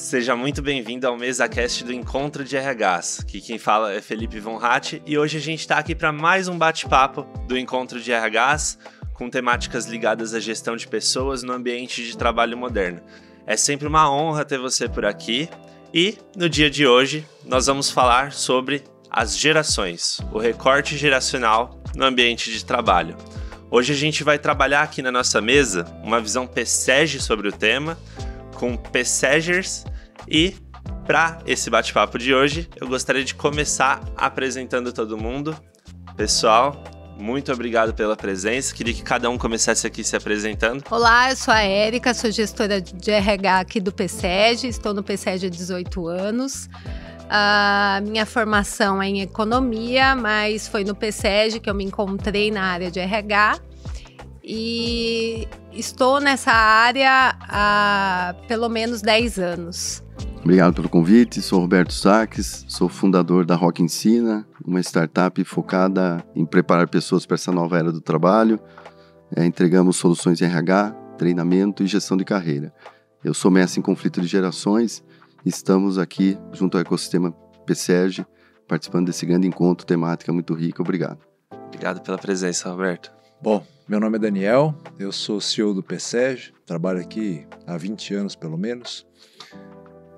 Seja muito bem-vindo ao MesaCast do Encontro de RHs. Aqui quem fala é Felipe Von Hatt e hoje a gente está aqui para mais um bate-papo do Encontro de RHs com temáticas ligadas à gestão de pessoas no ambiente de trabalho moderno. É sempre uma honra ter você por aqui e no dia de hoje nós vamos falar sobre as gerações, o recorte geracional no ambiente de trabalho. Hoje a gente vai trabalhar aqui na nossa mesa uma visão PSEG sobre o tema, com PSEGers, e para esse bate-papo de hoje eu gostaria de começar apresentando todo mundo. Pessoal, muito obrigado pela presença, queria que cada um começasse aqui se apresentando. Olá, eu sou a Érica, sou gestora de RH aqui do PSEG, estou no PSEG há 18 anos. A minha formação é em economia, mas foi no PSEG que eu me encontrei na área de RH. E estou nessa área há pelo menos 10 anos. Obrigado pelo convite, sou Roberto Sacks, sou fundador da Rock Ensina, uma startup focada em preparar pessoas para essa nova era do trabalho. Entregamos soluções em RH, treinamento e gestão de carreira. Eu sou mestre em conflito de gerações e estamos aqui junto ao ecossistema PSEG, participando desse grande encontro, temática muito rica. Obrigado. Obrigado pela presença, Roberto. Bom, meu nome é Daniel, eu sou CEO do PSEG, trabalho aqui há 20 anos pelo menos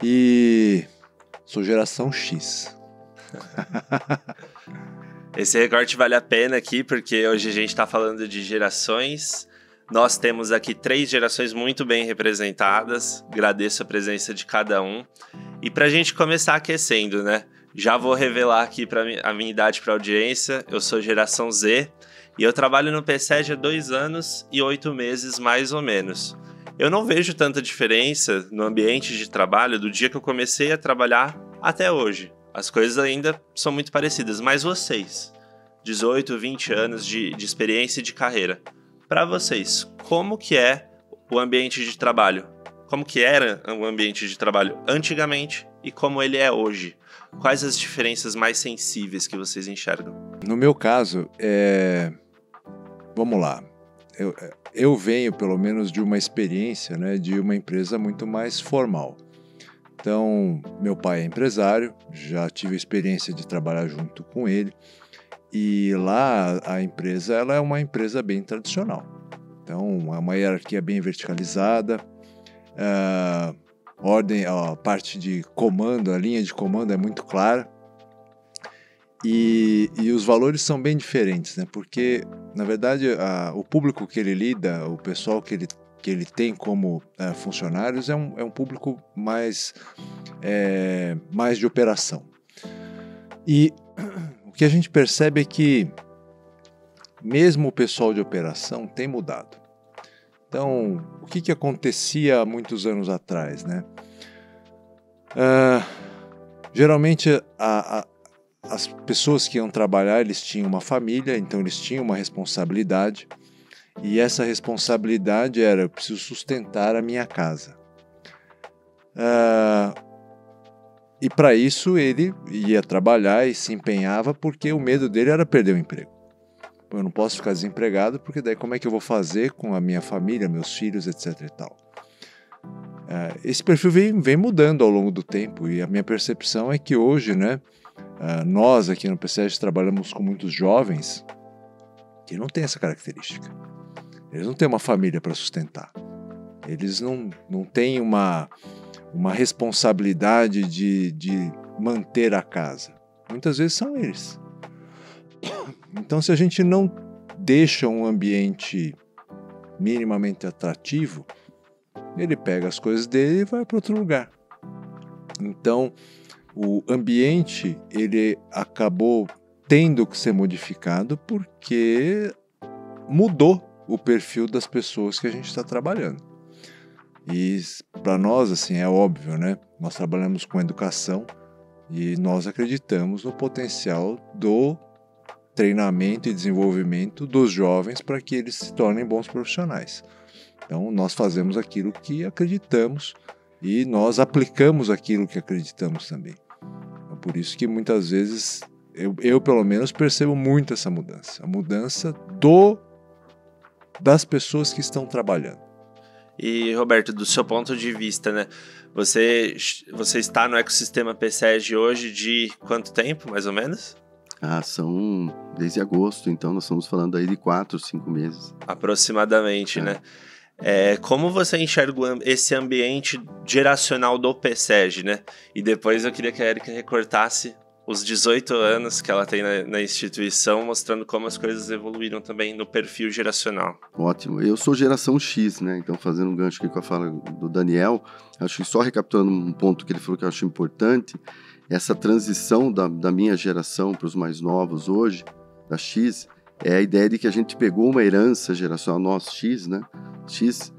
e sou geração X. Esse recorte vale a pena aqui porque hoje a gente está falando de gerações. Nós temos aqui 3 gerações muito bem representadas, agradeço a presença de cada um. E para a gente começar aquecendo, né? Já vou revelar aqui a minha idade para a audiência, eu sou geração Z. E eu trabalho no PSEG há 2 anos e 8 meses, mais ou menos. Eu não vejo tanta diferença no ambiente de trabalho do dia que eu comecei a trabalhar até hoje. As coisas ainda são muito parecidas, mas vocês, 18, 20 anos de experiência e de carreira, para vocês, como que é o ambiente de trabalho? Como que era o ambiente de trabalho antigamente e como ele é hoje? Quais as diferenças mais sensíveis que vocês enxergam? No meu caso, vamos lá, eu venho pelo menos de uma experiência, né, de uma empresa muito mais formal. Então, meu pai é empresário, já tive a experiência de trabalhar junto com ele, e lá a empresa ela é uma empresa bem tradicional. Então, é uma hierarquia bem verticalizada, a parte de comando, a linha de comando é muito clara. E os valores são bem diferentes, né? Porque, na verdade, o público que ele lida, o pessoal que ele tem como funcionários é um público mais de operação. E o que a gente percebe é que mesmo o pessoal de operação tem mudado. Então, o que acontecia há muitos anos atrás, né? Geralmente, as pessoas que iam trabalhar, eles tinham uma família, então eles tinham uma responsabilidade, e essa responsabilidade era: eu preciso sustentar a minha casa. E para isso ele ia trabalhar e se empenhava, porque o medo dele era perder o emprego. Eu não posso ficar desempregado, porque daí como é que eu vou fazer com a minha família, meus filhos, etc. e tal. Esse perfil vem mudando ao longo do tempo, e a minha percepção é que hoje, né, nós aqui no PSEG trabalhamos com muitos jovens que não têm essa característica. Eles não têm uma família para sustentar. Eles não têm uma responsabilidade de manter a casa. Muitas vezes são eles. Então, se a gente não deixa um ambiente minimamente atrativo, ele pega as coisas dele e vai para outro lugar. Então, o ambiente ele acabou tendo que ser modificado porque mudou o perfil das pessoas que a gente está trabalhando. E para nós, assim, é óbvio, né? Nós trabalhamos com educação e nós acreditamos no potencial do treinamento e desenvolvimento dos jovens para que eles se tornem bons profissionais. Então, nós fazemos aquilo que acreditamos e nós aplicamos aquilo que acreditamos também. É por isso que muitas vezes eu pelo menos percebo muito essa mudança. A mudança das pessoas que estão trabalhando. E, Roberto, do seu ponto de vista, né? Você está no ecossistema PSEG hoje de quanto tempo, mais ou menos? São desde agosto, então nós estamos falando aí de 4, 5 meses. Aproximadamente, né? Como você enxerga esse ambiente geracional do PSEG, né? E depois eu queria que a Érica recortasse os 18 anos que ela tem na instituição, mostrando como as coisas evoluíram também no perfil geracional. Ótimo. Eu sou geração X, né? Então, fazendo um gancho aqui com a fala do Daniel, acho que só recapitulando um ponto que ele falou que eu acho importante, essa transição da minha geração para os mais novos hoje, da X, é a ideia de que a gente pegou uma herança geracional, nós X, né? X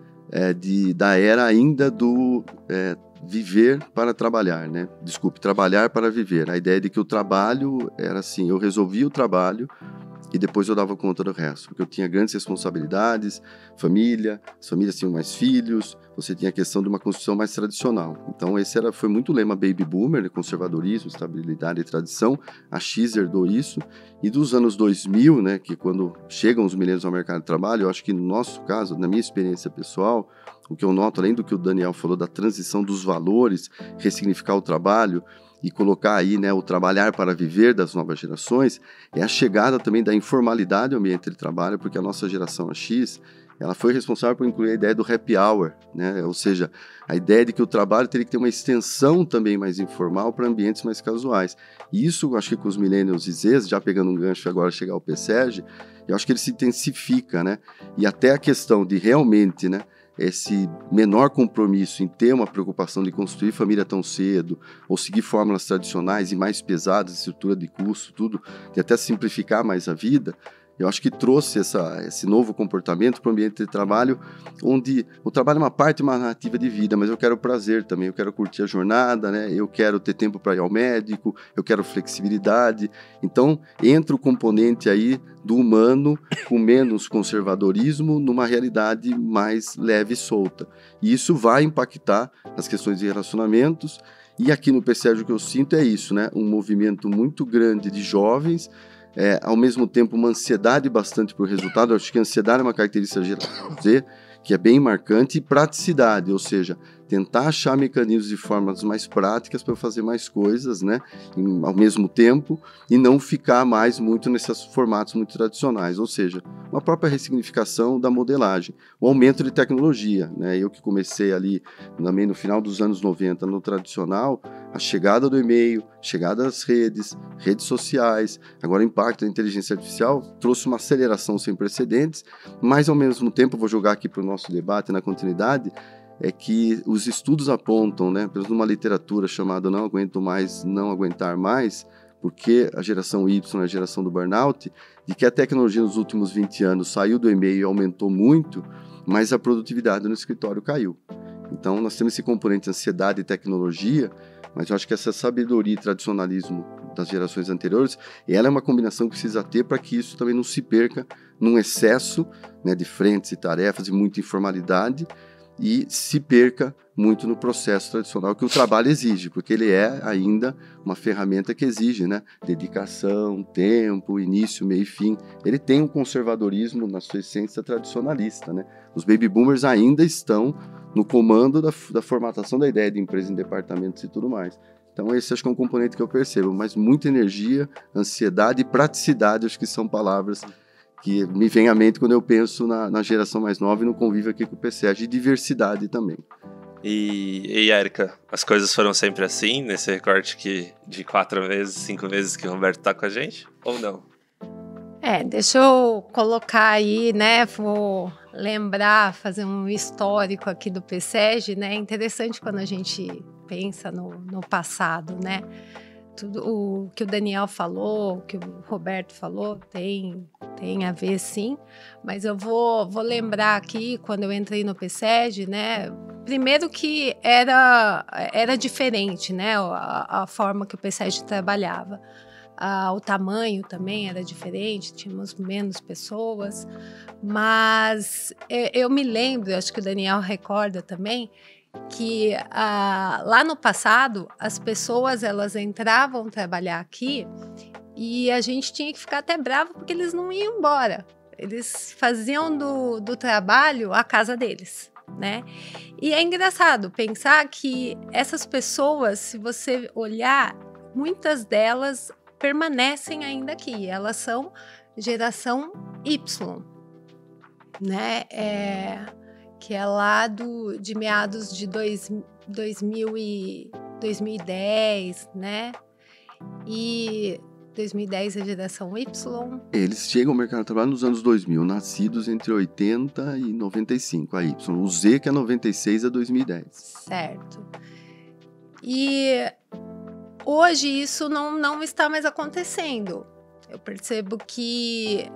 da era ainda do viver para trabalhar, né? Desculpe, trabalhar para viver. A ideia de que o trabalho era assim, eu resolvia o trabalho e depois eu dava conta do resto, porque eu tinha grandes responsabilidades, família, as famílias tinham mais filhos, você tinha a questão de uma construção mais tradicional. Então esse foi muito o lema Baby Boomer, né? Conservadorismo, estabilidade e tradição. A X herdou isso. E dos anos 2000, né, que quando chegam os milênios ao mercado de trabalho, eu acho que no nosso caso, na minha experiência pessoal, o que eu noto, além do que o Daniel falou, da transição dos valores, ressignificar o trabalho e colocar aí, né, o trabalhar para viver das novas gerações, é a chegada também da informalidade ao ambiente de trabalho, porque a nossa geração, a X, ela foi responsável por incluir a ideia do happy hour, né? Ou seja, a ideia de que o trabalho teria que ter uma extensão também mais informal para ambientes mais casuais. E isso, eu acho que com os millennials e Zs, já pegando um gancho agora chegar ao PSEG, eu acho que ele se intensifica, né? E até a questão de realmente, né, esse menor compromisso em ter uma preocupação de construir família tão cedo, ou seguir fórmulas tradicionais e mais pesadas, estrutura de custo, tudo, e até simplificar mais a vida, eu acho que trouxe esse novo comportamento para o ambiente de trabalho, onde o trabalho é uma parte de uma narrativa de vida, mas eu quero prazer também, eu quero curtir a jornada, né? Eu quero ter tempo para ir ao médico, eu quero flexibilidade. Então, entra o componente aí do humano com menos conservadorismo numa realidade mais leve e solta. E isso vai impactar as questões de relacionamentos. E aqui no PSEG o que eu sinto é isso, né? Um movimento muito grande de jovens, ao mesmo tempo uma ansiedade bastante por resultado. Eu acho que a ansiedade é uma característica geração Z, que é bem marcante, e praticidade, ou seja, tentar achar mecanismos e formas mais práticas para fazer mais coisas, né, ao mesmo tempo, e não ficar mais muito nesses formatos muito tradicionais, ou seja, uma própria ressignificação da modelagem, o aumento de tecnologia, né, eu que comecei ali também no final dos anos 90 no tradicional, a chegada do e-mail, chegada das redes sociais, agora o impacto da inteligência artificial trouxe uma aceleração sem precedentes, mas ao mesmo tempo, vou jogar aqui para o nosso debate na continuidade, é que os estudos apontam, né, pelo menos numa literatura chamada Não Aguento Mais, Não Aguentar Mais, porque a geração Y é a geração do burnout, de que a tecnologia nos últimos 20 anos saiu do e-mail e aumentou muito, mas a produtividade no escritório caiu. Então nós temos esse componente de ansiedade e tecnologia, mas eu acho que essa sabedoria e tradicionalismo das gerações anteriores, ela é uma combinação que precisa ter para que isso também não se perca num excesso, né, de frentes e tarefas e muita informalidade, e se perca muito no processo tradicional que o trabalho exige, porque ele é ainda uma ferramenta que exige, né, dedicação, tempo, início, meio e fim. Ele tem um conservadorismo na sua essência tradicionalista, né? Os baby boomers ainda estão no comando da formatação da ideia de empresa em departamentos e tudo mais. Então esse acho que é um componente que eu percebo, mas muita energia, ansiedade e praticidade, acho que são palavras que me vem à mente quando eu penso na geração mais nova e no convívio aqui com o PSEG, e diversidade também. E Érica, as coisas foram sempre assim, nesse recorte de 4 vezes, 5 vezes que o Roberto tá com a gente, ou não? Deixa eu colocar aí, né, vou lembrar, fazer um histórico aqui do PSEG, né, interessante quando a gente pensa no passado, né, tudo o que o Daniel falou, o que o Roberto falou, tem a ver sim, mas eu vou lembrar aqui, quando eu entrei no PSEG, né, primeiro que era diferente, né, a forma que o PSEG trabalhava. O tamanho também era diferente, tínhamos menos pessoas, mas eu me lembro, acho que o Daniel recorda também, que lá no passado as pessoas elas entravam trabalhar aqui e a gente tinha que ficar até bravo porque eles não iam embora. Eles faziam do trabalho a casa deles. né? E é engraçado pensar que essas pessoas, se você olhar, muitas delas permanecem ainda aqui. Elas são geração Y, né? Que é lá de meados de 2010, né? E 2010 é a geração Y. Eles chegam ao mercado de trabalho nos anos 2000, nascidos entre 80 e 95, a Y. O Z, que é 96 a 2010. Certo. E hoje isso não está mais acontecendo. Eu percebo que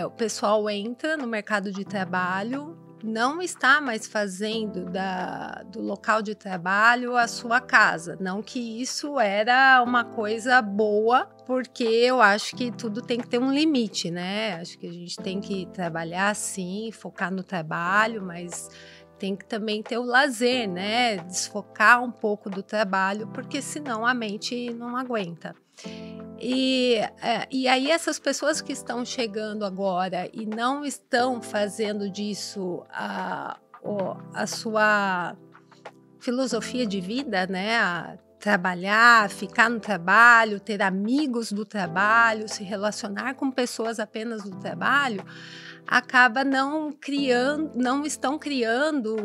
o pessoal entra no mercado de trabalho, não está mais fazendo do local de trabalho a sua casa. Não que isso era uma coisa boa, porque eu acho que tudo tem que ter um limite, né? Acho que a gente tem que trabalhar sim, focar no trabalho, mas tem que também ter o lazer, né? Desfocar um pouco do trabalho, porque senão a mente não aguenta. E aí essas pessoas que estão chegando agora e não estão fazendo disso a sua filosofia de vida, né? A trabalhar, ficar no trabalho, ter amigos do trabalho, se relacionar com pessoas apenas do trabalho, acaba não estão criando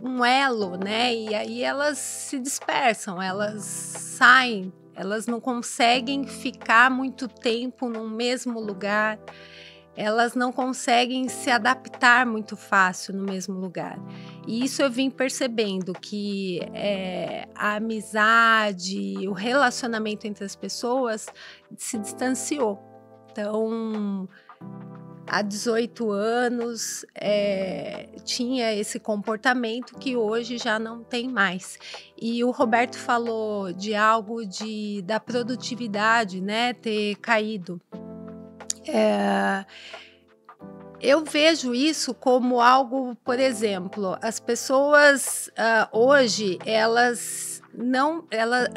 um elo, né? E aí elas se dispersam, elas saem, elas não conseguem ficar muito tempo no mesmo lugar, elas não conseguem se adaptar muito fácil no mesmo lugar. E isso eu vim percebendo que a amizade, o relacionamento entre as pessoas se distanciou. Então, há 18 anos tinha esse comportamento que hoje já não tem mais. E o Roberto falou de algo da produtividade, né, ter caído. Eu vejo isso como algo, por exemplo, as pessoas hoje,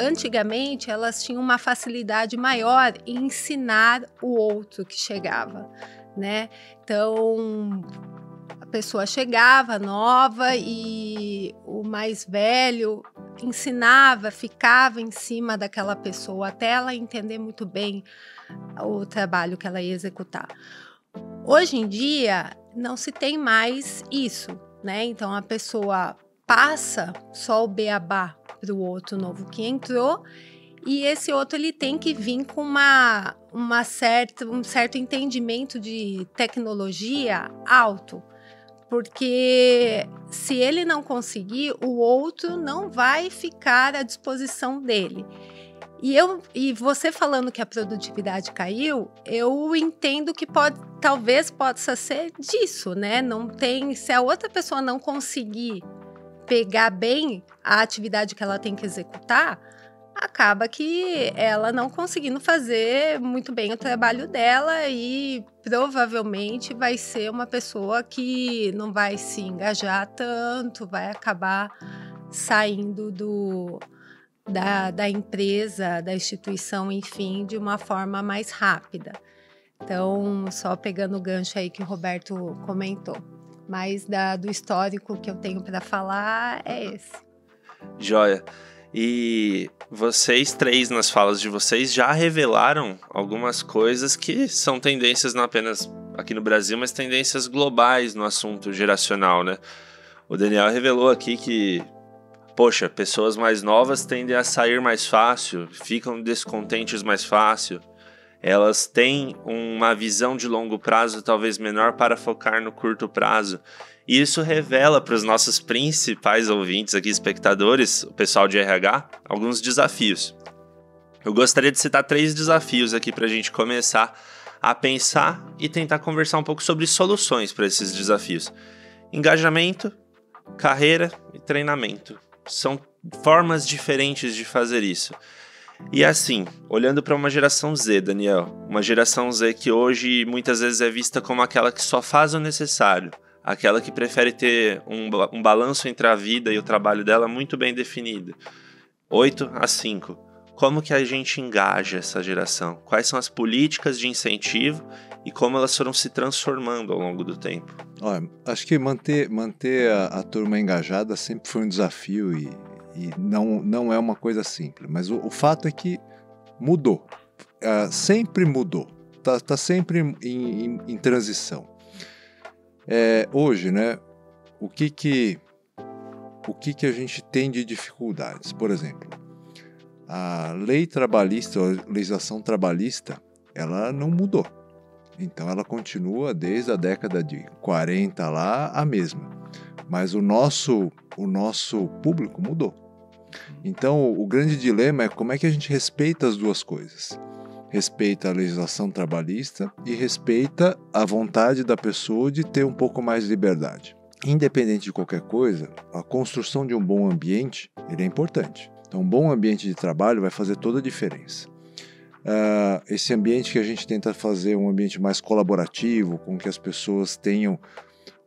antigamente elas tinham uma facilidade maior em ensinar o outro que chegava, né? Então, a pessoa chegava nova e o mais velho ensinava, ficava em cima daquela pessoa até ela entender muito bem o trabalho que ela ia executar. Hoje em dia, não se tem mais isso, né? Então, a pessoa passa só o beabá para o outro novo que entrou e esse outro ele tem que vir com um certo entendimento de tecnologia alto, porque se ele não conseguir, o outro não vai ficar à disposição dele. E você falando que a produtividade caiu, eu entendo que talvez possa ser disso, né? Se a outra pessoa não conseguir pegar bem a atividade que ela tem que executar, acaba que ela não conseguindo fazer muito bem o trabalho dela e provavelmente vai ser uma pessoa que não vai se engajar tanto, vai acabar saindo da empresa, da instituição, enfim, de uma forma mais rápida. Então, só pegando o gancho aí que o Roberto comentou. Mas do histórico que eu tenho para falar é esse. Joia. E vocês três, nas falas de vocês, já revelaram algumas coisas que são tendências não apenas aqui no Brasil, mas tendências globais no assunto geracional, né? O Daniel revelou aqui que poxa, pessoas mais novas tendem a sair mais fácil, ficam descontentes mais fácil. Elas têm uma visão de longo prazo talvez menor para focar no curto prazo. E isso revela para os nossos principais ouvintes aqui, espectadores, o pessoal de RH, alguns desafios. Eu gostaria de citar 3 desafios aqui para a gente começar a pensar e tentar conversar um pouco sobre soluções para esses desafios. Engajamento, carreira e treinamento. São formas diferentes de fazer isso. E assim, olhando para uma geração Z, Daniel, uma geração Z que hoje muitas vezes é vista como aquela que só faz o necessário, aquela que prefere ter um balanço entre a vida e o trabalho dela muito bem definido. 8 a 5. Como que a gente engaja essa geração? Quais são as políticas de incentivo e como elas foram se transformando ao longo do tempo? Olha, acho que manter a turma engajada sempre foi um desafio e não é uma coisa simples. Mas o fato é que mudou. Sempre mudou. Tá sempre em transição. Hoje, né? O que a gente tem de dificuldades? Por exemplo, a lei trabalhista, a legislação trabalhista, ela não mudou. Então ela continua desde a década de 40 lá a mesma. Mas o nosso público mudou. Então o grande dilema é como é que a gente respeita as duas coisas. Respeita a legislação trabalhista e respeita a vontade da pessoa de ter um pouco mais de liberdade. Independente de qualquer coisa, a construção de um bom ambiente ele é importante. Então, um bom ambiente de trabalho vai fazer toda a diferença. Esse ambiente que a gente tenta fazer um ambiente mais colaborativo, com que as pessoas tenham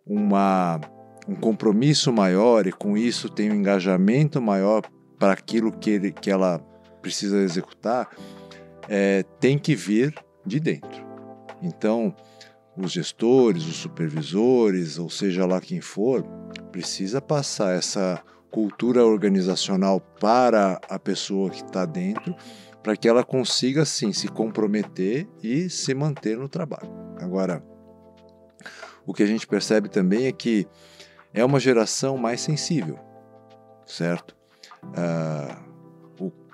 um compromisso maior e com isso tenham um engajamento maior para aquilo que ela precisa executar, tem que vir de dentro. Então, os gestores, os supervisores, ou seja lá quem for, precisa passar essa cultura organizacional para a pessoa que está dentro, para que ela consiga, sim, se comprometer e se manter no trabalho. Agora, o que a gente percebe também é que é uma geração mais sensível, certo?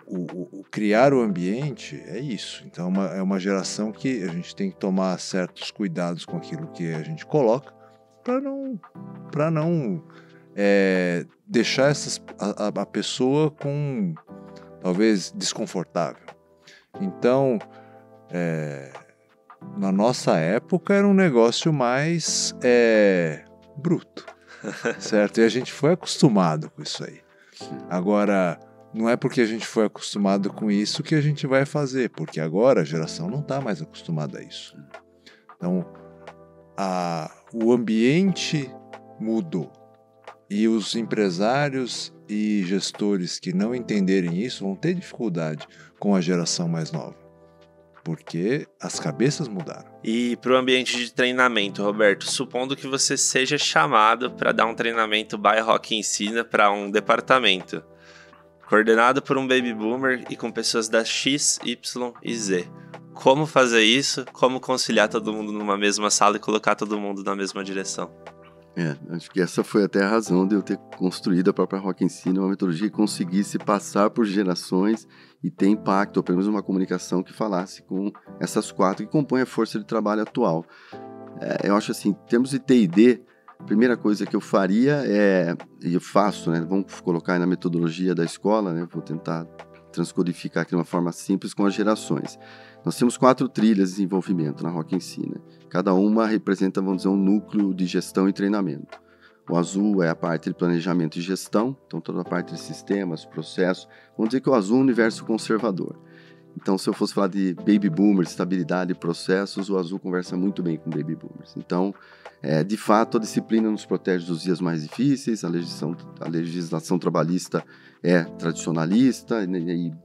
O criar o ambiente é isso. Então, é uma geração que a gente tem que tomar certos cuidados com aquilo que a gente coloca para não deixar a pessoa com, talvez, desconfortável. Então, na nossa época era um negócio mais bruto, certo? E a gente foi acostumado com isso aí. Agora, não é porque a gente foi acostumado com isso que a gente vai fazer, porque agora a geração não está mais acostumada a isso. Então, o ambiente mudou. E os empresários e gestores que não entenderem isso vão ter dificuldade com a geração mais nova, porque as cabeças mudaram. E para o ambiente de treinamento, Roberto, supondo que você seja chamado para dar um treinamento by Rock Ensina para um departamento, coordenado por um baby boomer e com pessoas da X, Y e Z. Como fazer isso? Como conciliar todo mundo numa mesma sala e colocar todo mundo na mesma direção? Acho que essa foi até a razão de eu ter construído a própria Rock Ensina, uma metodologia que conseguisse passar por gerações e ter impacto, ou pelo menos uma comunicação que falasse com essas quatro que compõem a força de trabalho atual. Eu acho assim, em termos de T&D, a primeira coisa que eu faria e eu faço, né, vamos colocar aí na metodologia da escola, né, vou tentar transcodificar aqui de uma forma simples com as gerações. Nós temos 4 trilhas de desenvolvimento na Rock Ensina. Cada uma representa, vamos dizer, um núcleo de gestão e treinamento. O azul é a parte de planejamento e gestão, então toda a parte de sistemas, processos. Vamos dizer que o azul é o universo conservador. Então, se eu fosse falar de baby boomers, estabilidade e processos, o azul conversa muito bem com baby boomers. Então, de fato, a disciplina nos protege dos dias mais difíceis, a legislação trabalhista é tradicionalista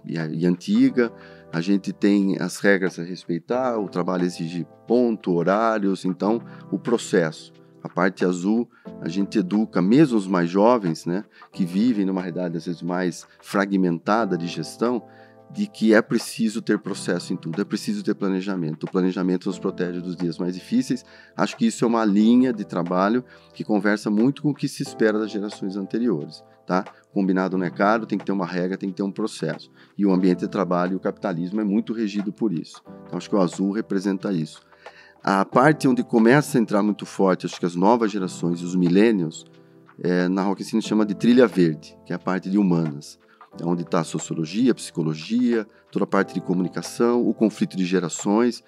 e antiga, a gente tem as regras a respeitar, o trabalho exige ponto, horários, então o processo. A parte azul, a gente educa mesmo os mais jovens, né, que vivem numa realidade às vezes mais fragmentada de gestão, de que é preciso ter processo em tudo, é preciso ter planejamento. O planejamento nos protege dos dias mais difíceis. Acho que isso é uma linha de trabalho que conversa muito com o que se espera das gerações anteriores. Tá? Combinado não é caro, tem que ter uma regra, tem que ter um processo. E o ambiente de trabalho e o capitalismo é muito regido por isso. Então acho que o azul representa isso. A parte onde começa a entrar muito forte, acho que as novas gerações, os millennials, na Rock Ensina chama de trilha verde, que é a parte de humanas. É onde está a sociologia, a psicologia, toda a parte de comunicação, o conflito de gerações.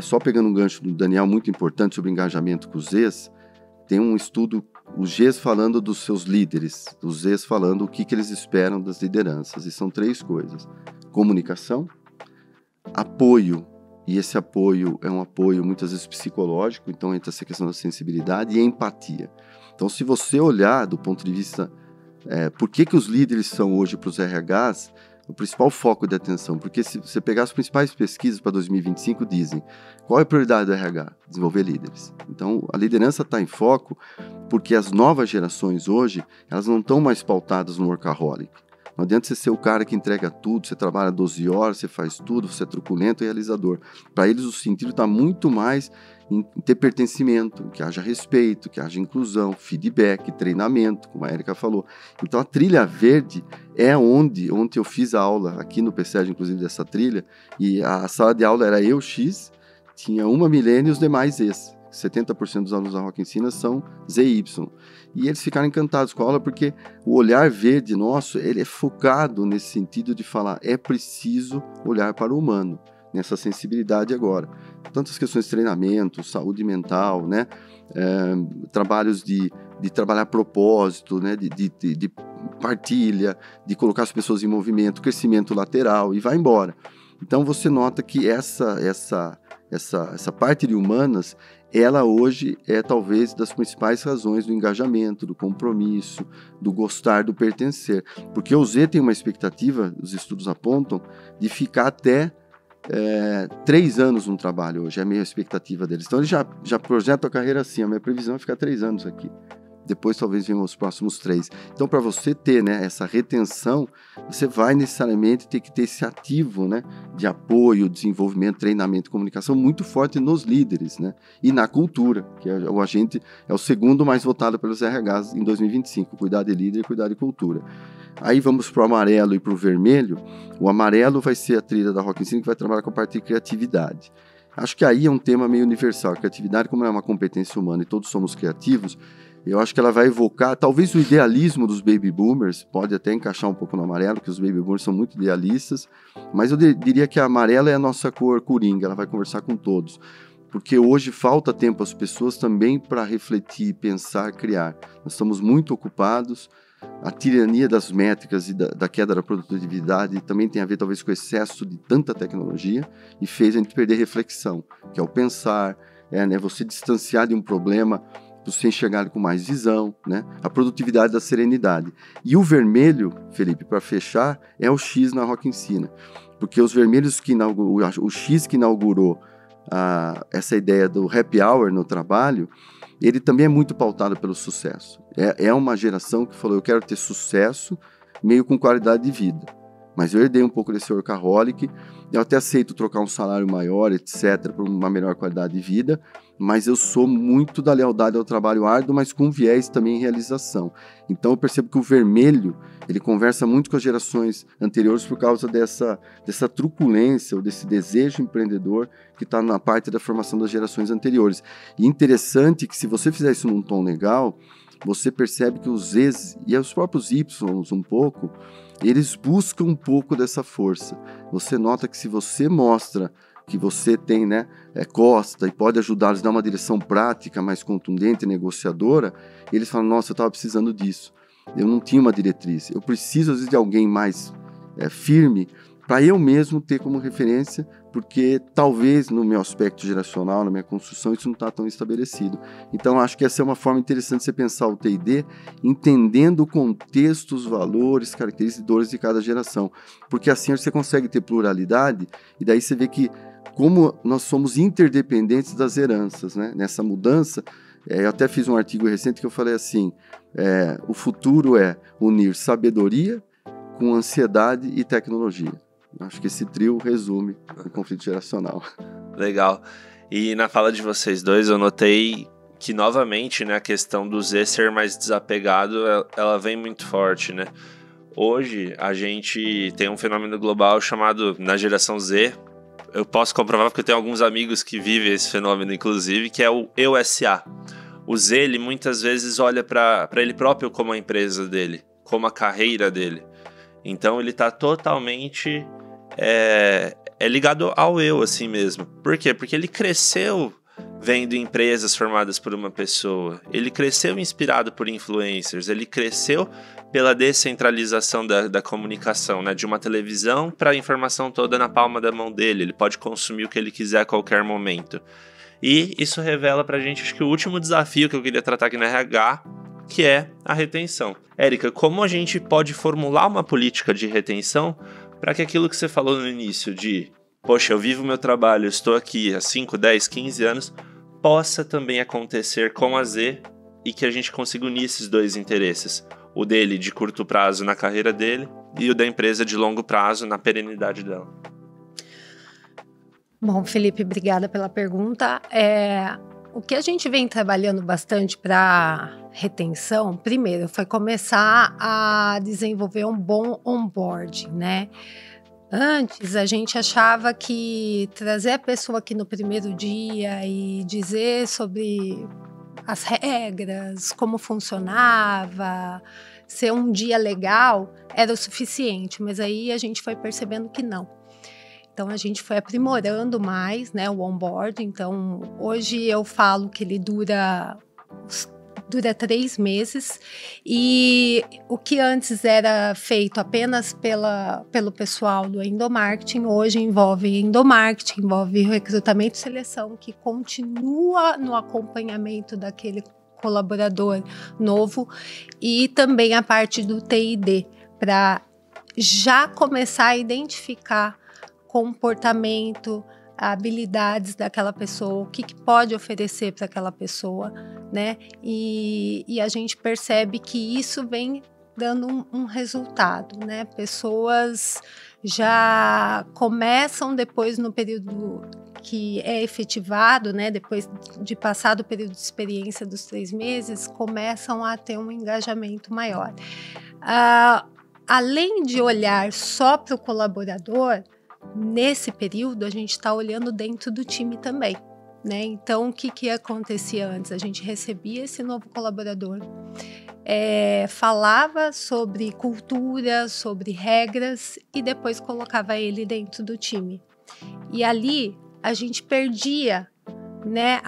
Só pegando um gancho do Daniel muito importante sobre engajamento com os Zs, tem um estudo, os Gs falando dos seus líderes, os Zs falando o que eles esperam das lideranças. E são 3 coisas: comunicação, apoio, e esse apoio é um apoio muitas vezes psicológico, então entra essa questão da sensibilidade, e empatia. Então, se você olhar do ponto de vista por que os líderes são hoje para os RHs, o principal foco de atenção, porque se você pegar as principais pesquisas para 2025, dizem qual é a prioridade do RH? Desenvolver líderes. Então, a liderança está em foco porque as novas gerações hoje, elas não estão mais pautadas no workaholic. Não adianta você ser o cara que entrega tudo, você trabalha 12 horas, você faz tudo, você é truculento e realizador. Para eles, o sentido está muito mais em ter pertencimento, que haja respeito, que haja inclusão, feedback, treinamento, como a Érica falou. Então, a trilha verde é onde ontem eu fiz a aula, aqui no PCEG, inclusive, dessa trilha, e a sala de aula era eu, X, tinha uma milênio e os demais Z. 70% dos alunos da Rock Ensina são ZY. E eles ficaram encantados com a aula porque o olhar verde nosso, ele é focado nesse sentido de falar, é preciso olhar para o humano, nessa sensibilidade agora. Tantas questões de treinamento, saúde mental, né? Trabalhos de trabalhar propósito, né? de partilha, de colocar as pessoas em movimento, crescimento lateral e vai embora. Então você nota que essa parte de humanas, ela hoje é talvez das principais razões do engajamento, do compromisso, do gostar, do pertencer. Porque o Z tem uma expectativa, os estudos apontam, de ficar até 3 anos no trabalho hoje, é a minha expectativa deles. Então eles já projetam a carreira assim, a minha previsão é ficar 3 anos aqui. Depois talvez venham os próximos 3. Então, para você ter, né, essa retenção, você vai necessariamente ter que ter esse ativo, né, de apoio, desenvolvimento, treinamento, comunicação muito forte nos líderes, né, e na cultura, que o agente é o segundo mais votado pelos RHs em 2025, cuidar de líder e cuidar de cultura. Aí vamos para o amarelo e para o vermelho. O amarelo vai ser a trilha da Rock Ensina que vai trabalhar com a parte de criatividade. Acho que aí é um tema meio universal. A criatividade, como é uma competência humana e todos somos criativos, eu acho que ela vai evocar, talvez o idealismo dos baby boomers, pode até encaixar um pouco no amarelo, porque os baby boomers são muito idealistas, mas eu diria que a amarela é a nossa cor coringa, ela vai conversar com todos. Porque hoje falta tempo às pessoas também para refletir, pensar, criar. Nós estamos muito ocupados, a tirania das métricas e da queda da produtividade também tem a ver talvez com o excesso de tanta tecnologia e fez a gente perder reflexão, que é o pensar, né, você distanciar de um problema, você enxergar com mais visão, né? A produtividade da serenidade. E o vermelho, Felipe, para fechar, é o X na Rock Ensina. Porque os vermelhos o X que inaugurou essa ideia do happy hour no trabalho, ele também é muito pautado pelo sucesso. É uma geração que falou, eu quero ter sucesso, meio com qualidade de vida. Mas eu herdei um pouco desse workaholic, eu até aceito trocar um salário maior, etc., por uma melhor qualidade de vida, mas eu sou muito da lealdade ao trabalho árduo, mas com viés também em realização. Então eu percebo que o vermelho, ele conversa muito com as gerações anteriores por causa dessa truculência, ou desse desejo empreendedor que está na parte da formação das gerações anteriores. E interessante que se você fizer isso num tom legal, você percebe que os Zs e os próprios Ys um pouco, eles buscam um pouco dessa força. Você nota que se você mostra que você tem, né, costa e pode ajudá-los a dar uma direção prática, mais contundente, negociadora, eles falam, nossa, eu estava precisando disso. Eu não tinha uma diretriz. Eu preciso, às vezes, de alguém mais firme para eu mesmo ter como referência, porque talvez no meu aspecto geracional, na minha construção, isso não está tão estabelecido. Então, acho que essa é uma forma interessante de você pensar o T&D, entendendo o contexto, os valores, características e dores de cada geração, porque assim você consegue ter pluralidade, e daí você vê que como nós somos interdependentes das heranças, né? Nessa mudança, eu até fiz um artigo recente que eu falei assim, o futuro é unir sabedoria com ansiedade e tecnologia. Acho que esse trio resume o conflito geracional. Legal. E na fala de vocês dois, eu notei que, novamente, né, a questão do Z ser mais desapegado, ela vem muito forte, né? Hoje, a gente tem um fenômeno global chamado, na geração Z, eu posso comprovar porque eu tenho alguns amigos que vivem esse fenômeno, inclusive, que é o eu SA. O Z, ele muitas vezes olha para ele próprio como a empresa dele, como a carreira dele. Então, ele está totalmente ligado ao eu, assim mesmo. Por quê? Porque ele cresceu vendo empresas formadas por uma pessoa. Ele cresceu inspirado por influencers. Ele cresceu pela descentralização da comunicação, né? De uma televisão para a informação toda na palma da mão dele. Ele pode consumir o que ele quiser a qualquer momento. E isso revela pra gente, acho que o último desafio que eu queria tratar aqui na RH, que é a retenção. Érica, como a gente pode formular uma política de retenção para que aquilo que você falou no início de, poxa, eu vivo meu trabalho, estou aqui há 5, 10, 15 anos, possa também acontecer com a Z e que a gente consiga unir esses dois interesses. O dele de curto prazo na carreira dele e o da empresa de longo prazo na perenidade dela. Bom, Felipe, obrigada pela pergunta. O que a gente vem trabalhando bastante para retenção, primeiro, foi começar a desenvolver um bom onboarding, né? Antes, a gente achava que trazer a pessoa aqui no primeiro dia e dizer sobre as regras, como funcionava, ser um dia legal, era o suficiente, mas aí a gente foi percebendo que não. Então, a gente foi aprimorando mais, né, o onboarding. Então, hoje eu falo que ele dura 3 meses, e o que antes era feito apenas pelo pessoal do endomarketing, hoje envolve endomarketing, envolve recrutamento e seleção, que continua no acompanhamento daquele colaborador novo, e também a parte do TID, para já começar a identificar comportamento, habilidades daquela pessoa, o que pode oferecer para aquela pessoa, né? E a gente percebe que isso vem dando um resultado, né? Pessoas já começam depois, no período que é efetivado, né? Depois de passado o período de experiência dos 3 meses, começam a ter um engajamento maior. Além de olhar só para o colaborador, nesse período, a gente está olhando dentro do time também, né? Então, o que acontecia antes? A gente recebia esse novo colaborador, falava sobre cultura, sobre regras, e depois colocava ele dentro do time. E ali, a gente perdia, né?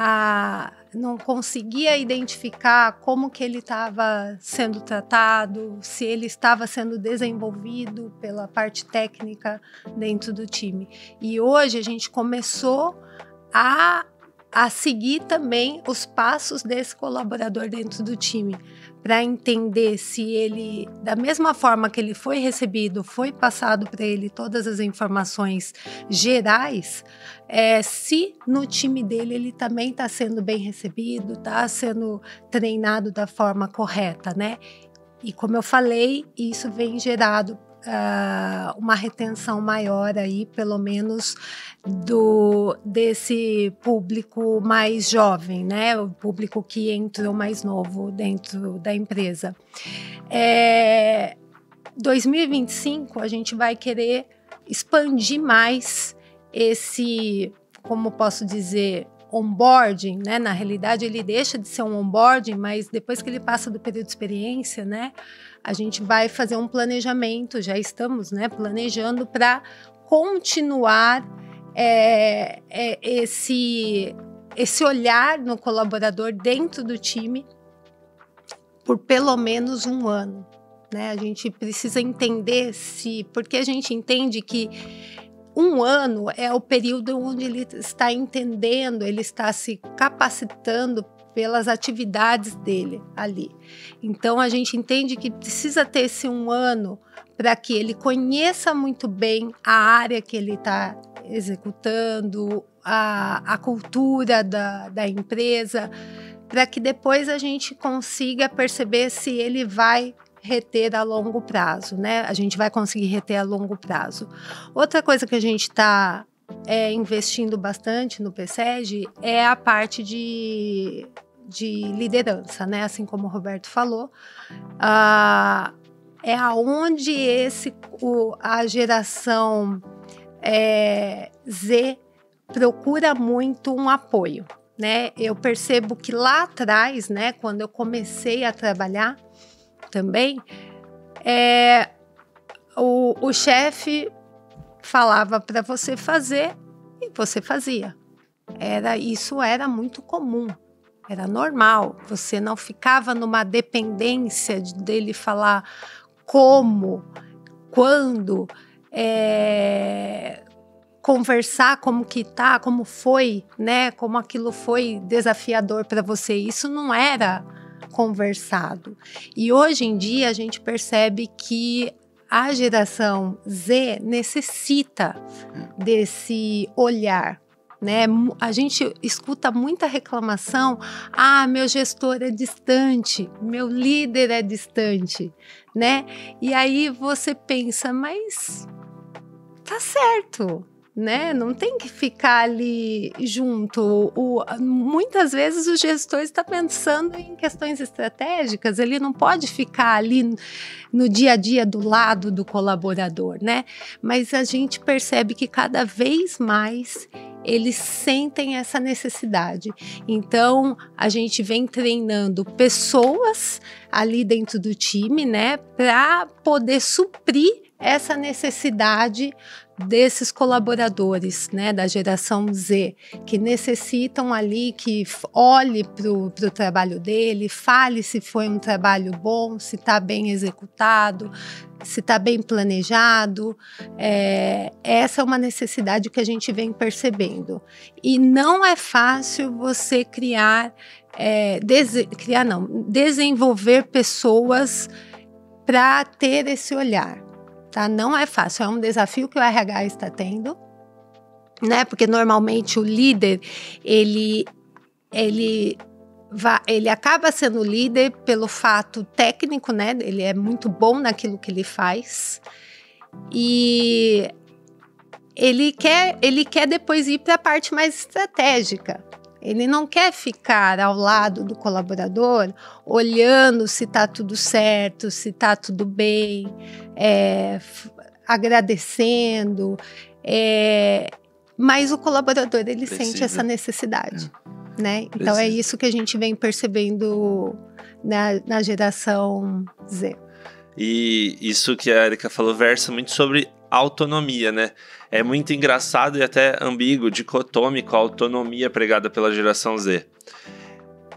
Não conseguia identificar como que ele estava sendo tratado, se ele estava sendo desenvolvido pela parte técnica dentro do time. E hoje a gente começou a seguir também os passos desse colaborador dentro do time, para entender se ele, da mesma forma que ele foi recebido, foi passado para ele todas as informações gerais, se no time dele ele também está sendo bem recebido, está sendo treinado da forma correta, né? E como eu falei, isso vem gerado uma retenção maior aí, pelo menos desse público mais jovem, né? O público que entrou mais novo dentro da empresa. 2025 a gente vai querer expandir mais esse, como posso dizer, onboarding, né? Na realidade, ele deixa de ser um onboarding, mas depois que ele passa do período de experiência, né? A gente vai fazer um planejamento, já estamos, né, planejando para continuar esse olhar no colaborador dentro do time por pelo menos 1 ano, né? A gente precisa entender porque a gente entende que 1 ano é o período onde ele está entendendo, ele está se capacitando pelas atividades dele ali. Então, a gente entende que precisa ter esse 1 ano para que ele conheça muito bem a área que ele está executando, a cultura da empresa, para que depois a gente consiga perceber se ele vai reter a longo prazo, né? A gente vai conseguir reter a longo prazo. Outra coisa que a gente está investindo bastante no PSEG é a parte de liderança, né? Assim como o Roberto falou, é aonde a geração Z procura muito um apoio, né? Eu percebo que lá atrás, né, quando eu comecei a trabalhar também, o chefe falava para você fazer e você fazia. Isso era muito comum, era normal. Você não ficava numa dependência dele falar como, quando, conversar como que tá, como foi, né? Como aquilo foi desafiador para você. Isso não era conversado. E hoje em dia a gente percebe que a geração Z necessita desse olhar, né? A gente escuta muita reclamação, meu gestor é distante, meu líder é distante, né? E aí você pensa, mas tá certo, né? Não tem que ficar ali junto. Muitas vezes o gestor está pensando em questões estratégicas, ele não pode ficar ali no dia a dia do lado do colaborador, né? Mas a gente percebe que cada vez mais eles sentem essa necessidade. Então, a gente vem treinando pessoas ali dentro do time, né, para poder suprir essa necessidade desses colaboradores, né, da geração Z, que necessitam ali que olhe para o trabalho dele, fale se foi um trabalho bom, se está bem executado, se está bem planejado. Essa é uma necessidade que a gente vem percebendo. E não é fácil você desenvolver pessoas para ter esse olhar. Tá? Não é fácil, é um desafio que o RH está tendo, né? Porque normalmente o líder, ele acaba sendo líder pelo fato técnico, né? Ele é muito bom naquilo que ele faz e ele quer depois ir para a parte mais estratégica. Ele não quer ficar ao lado do colaborador olhando se está tudo certo, se está tudo bem, agradecendo. Mas o colaborador, ele sente essa necessidade. Né? Então é isso que a gente vem percebendo na geração Z. E isso que a Erika falou versa muito sobre autonomia, né? É muito engraçado e até ambíguo, dicotômico a autonomia pregada pela geração Z.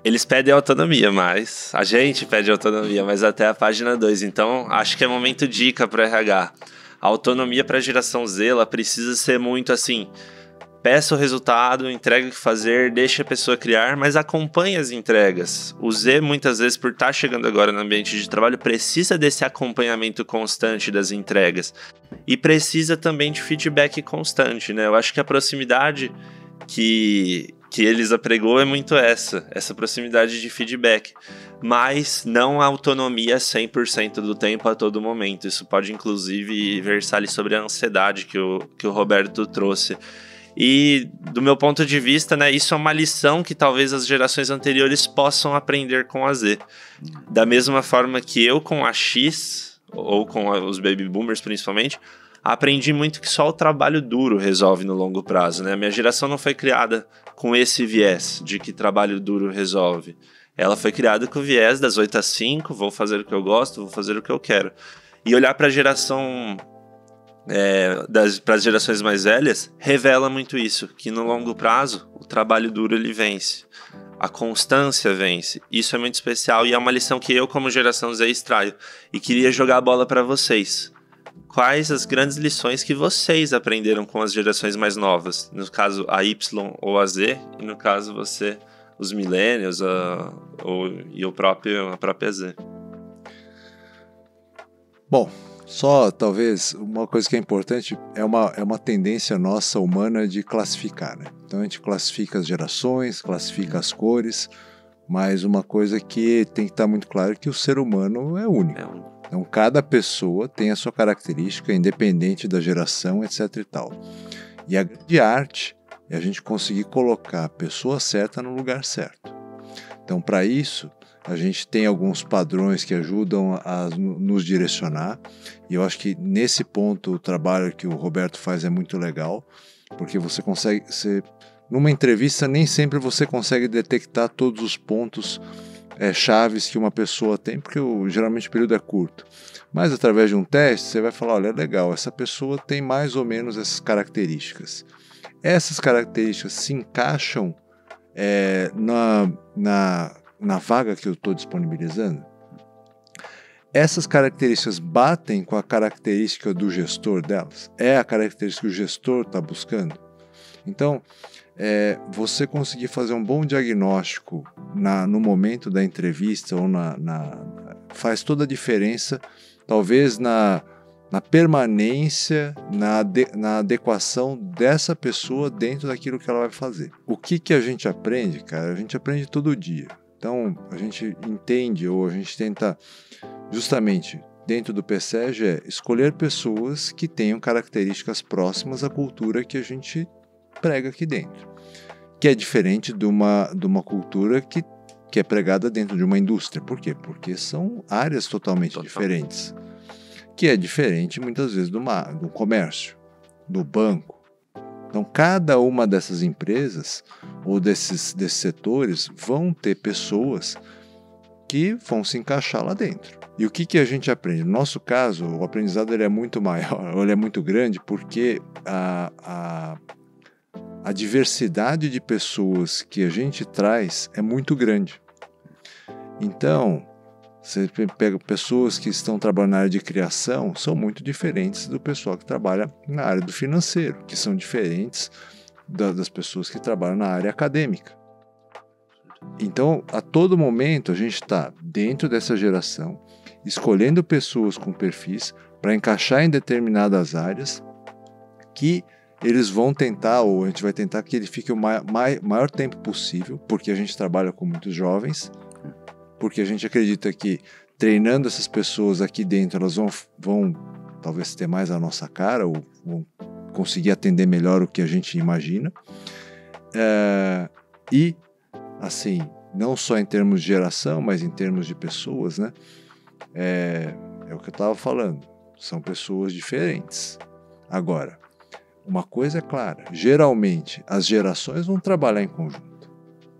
Eles pedem autonomia, mas a gente pede autonomia, mas até a página 2. Então, acho que é momento dica para o RH. A autonomia para a geração Z, ela precisa ser muito assim: peça o resultado, entregue o que fazer, deixe a pessoa criar, mas acompanhe as entregas. O Z, muitas vezes, por estar chegando agora no ambiente de trabalho, precisa desse acompanhamento constante das entregas. E precisa também de feedback constante, né? Eu acho que a proximidade que eles apregou é muito essa proximidade de feedback. Mas não a autonomia 100% do tempo a todo momento. Isso pode, inclusive, versar ali sobre a ansiedade que o Roberto trouxe. E, do meu ponto de vista, né, isso é uma lição que talvez as gerações anteriores possam aprender com a Z. Da mesma forma que eu com a X, ou com os baby boomers principalmente, aprendi muito que só o trabalho duro resolve no longo prazo, né? A minha geração não foi criada com esse viés de que trabalho duro resolve. Ela foi criada com o viés das 8 às 5, vou fazer o que eu gosto, vou fazer o que eu quero. E olhar para a geração... para as gerações mais velhas, revela muito isso, que no longo prazo o trabalho duro ele vence, a constância vence. Isso é muito especial e é uma lição que eu, como geração Z, extraio e queria jogar a bola para vocês. Quais as grandes lições que vocês aprenderam com as gerações mais novas? No caso, a Y ou a Z, e no caso você, os millennials e a própria Z. Bom, só talvez uma coisa que é importante é uma tendência nossa humana de classificar, né? Então a gente classifica as gerações, classifica as cores, mas uma coisa que tem que estar muito claro é que o ser humano é único. Então cada pessoa tem a sua característica, independente da geração, etc e tal. E a grande arte é a gente conseguir colocar a pessoa certa no lugar certo. Então para isso a gente tem alguns padrões que ajudam a nos direcionar, e eu acho que nesse ponto o trabalho que o Roberto faz é muito legal, porque você consegue, numa entrevista nem sempre você consegue detectar todos os pontos chaves que uma pessoa tem, porque geralmente o período é curto, mas através de um teste você vai falar, olha, é legal, essa pessoa tem mais ou menos essas características. Essas características se encaixam na vaga que eu estou disponibilizando? Essas características batem com a característica do gestor delas? É a característica que o gestor está buscando? Então, você conseguir fazer um bom diagnóstico no momento da entrevista ou faz toda a diferença, talvez na permanência, na adequação dessa pessoa dentro daquilo que ela vai fazer. O que a gente aprende, cara? A gente aprende todo dia. Então, a gente entende, ou a gente tenta, justamente, dentro do PSEG, escolher pessoas que tenham características próximas à cultura que a gente prega aqui dentro. Que é diferente de uma cultura que é pregada dentro de uma indústria. Por quê? Porque são áreas totalmente diferentes. Que é diferente, muitas vezes, do comércio, do banco. Então, cada uma dessas empresas ou desses setores vão ter pessoas que vão se encaixar lá dentro. E o que a gente aprende? No nosso caso, o aprendizado ele é muito maior, ele é muito grande, porque a diversidade de pessoas que a gente traz é muito grande. Então, você pega pessoas que estão trabalhando na área de criação, são muito diferentes do pessoal que trabalha na área do financeiro, que são diferentes das pessoas que trabalham na área acadêmica. Então, a todo momento, a gente está dentro dessa geração, escolhendo pessoas com perfis para encaixar em determinadas áreas que eles vão tentar, ou a gente vai tentar que ele fique o maior tempo possível, porque a gente trabalha com muitos jovens, porque a gente acredita que treinando essas pessoas aqui dentro, elas vão talvez ter mais a nossa cara, ou vão conseguir atender melhor o que a gente imagina. E, assim, não só em termos de geração, mas em termos de pessoas, né? É o que eu estava falando, são pessoas diferentes. Agora, uma coisa é clara, geralmente as gerações vão trabalhar em conjunto.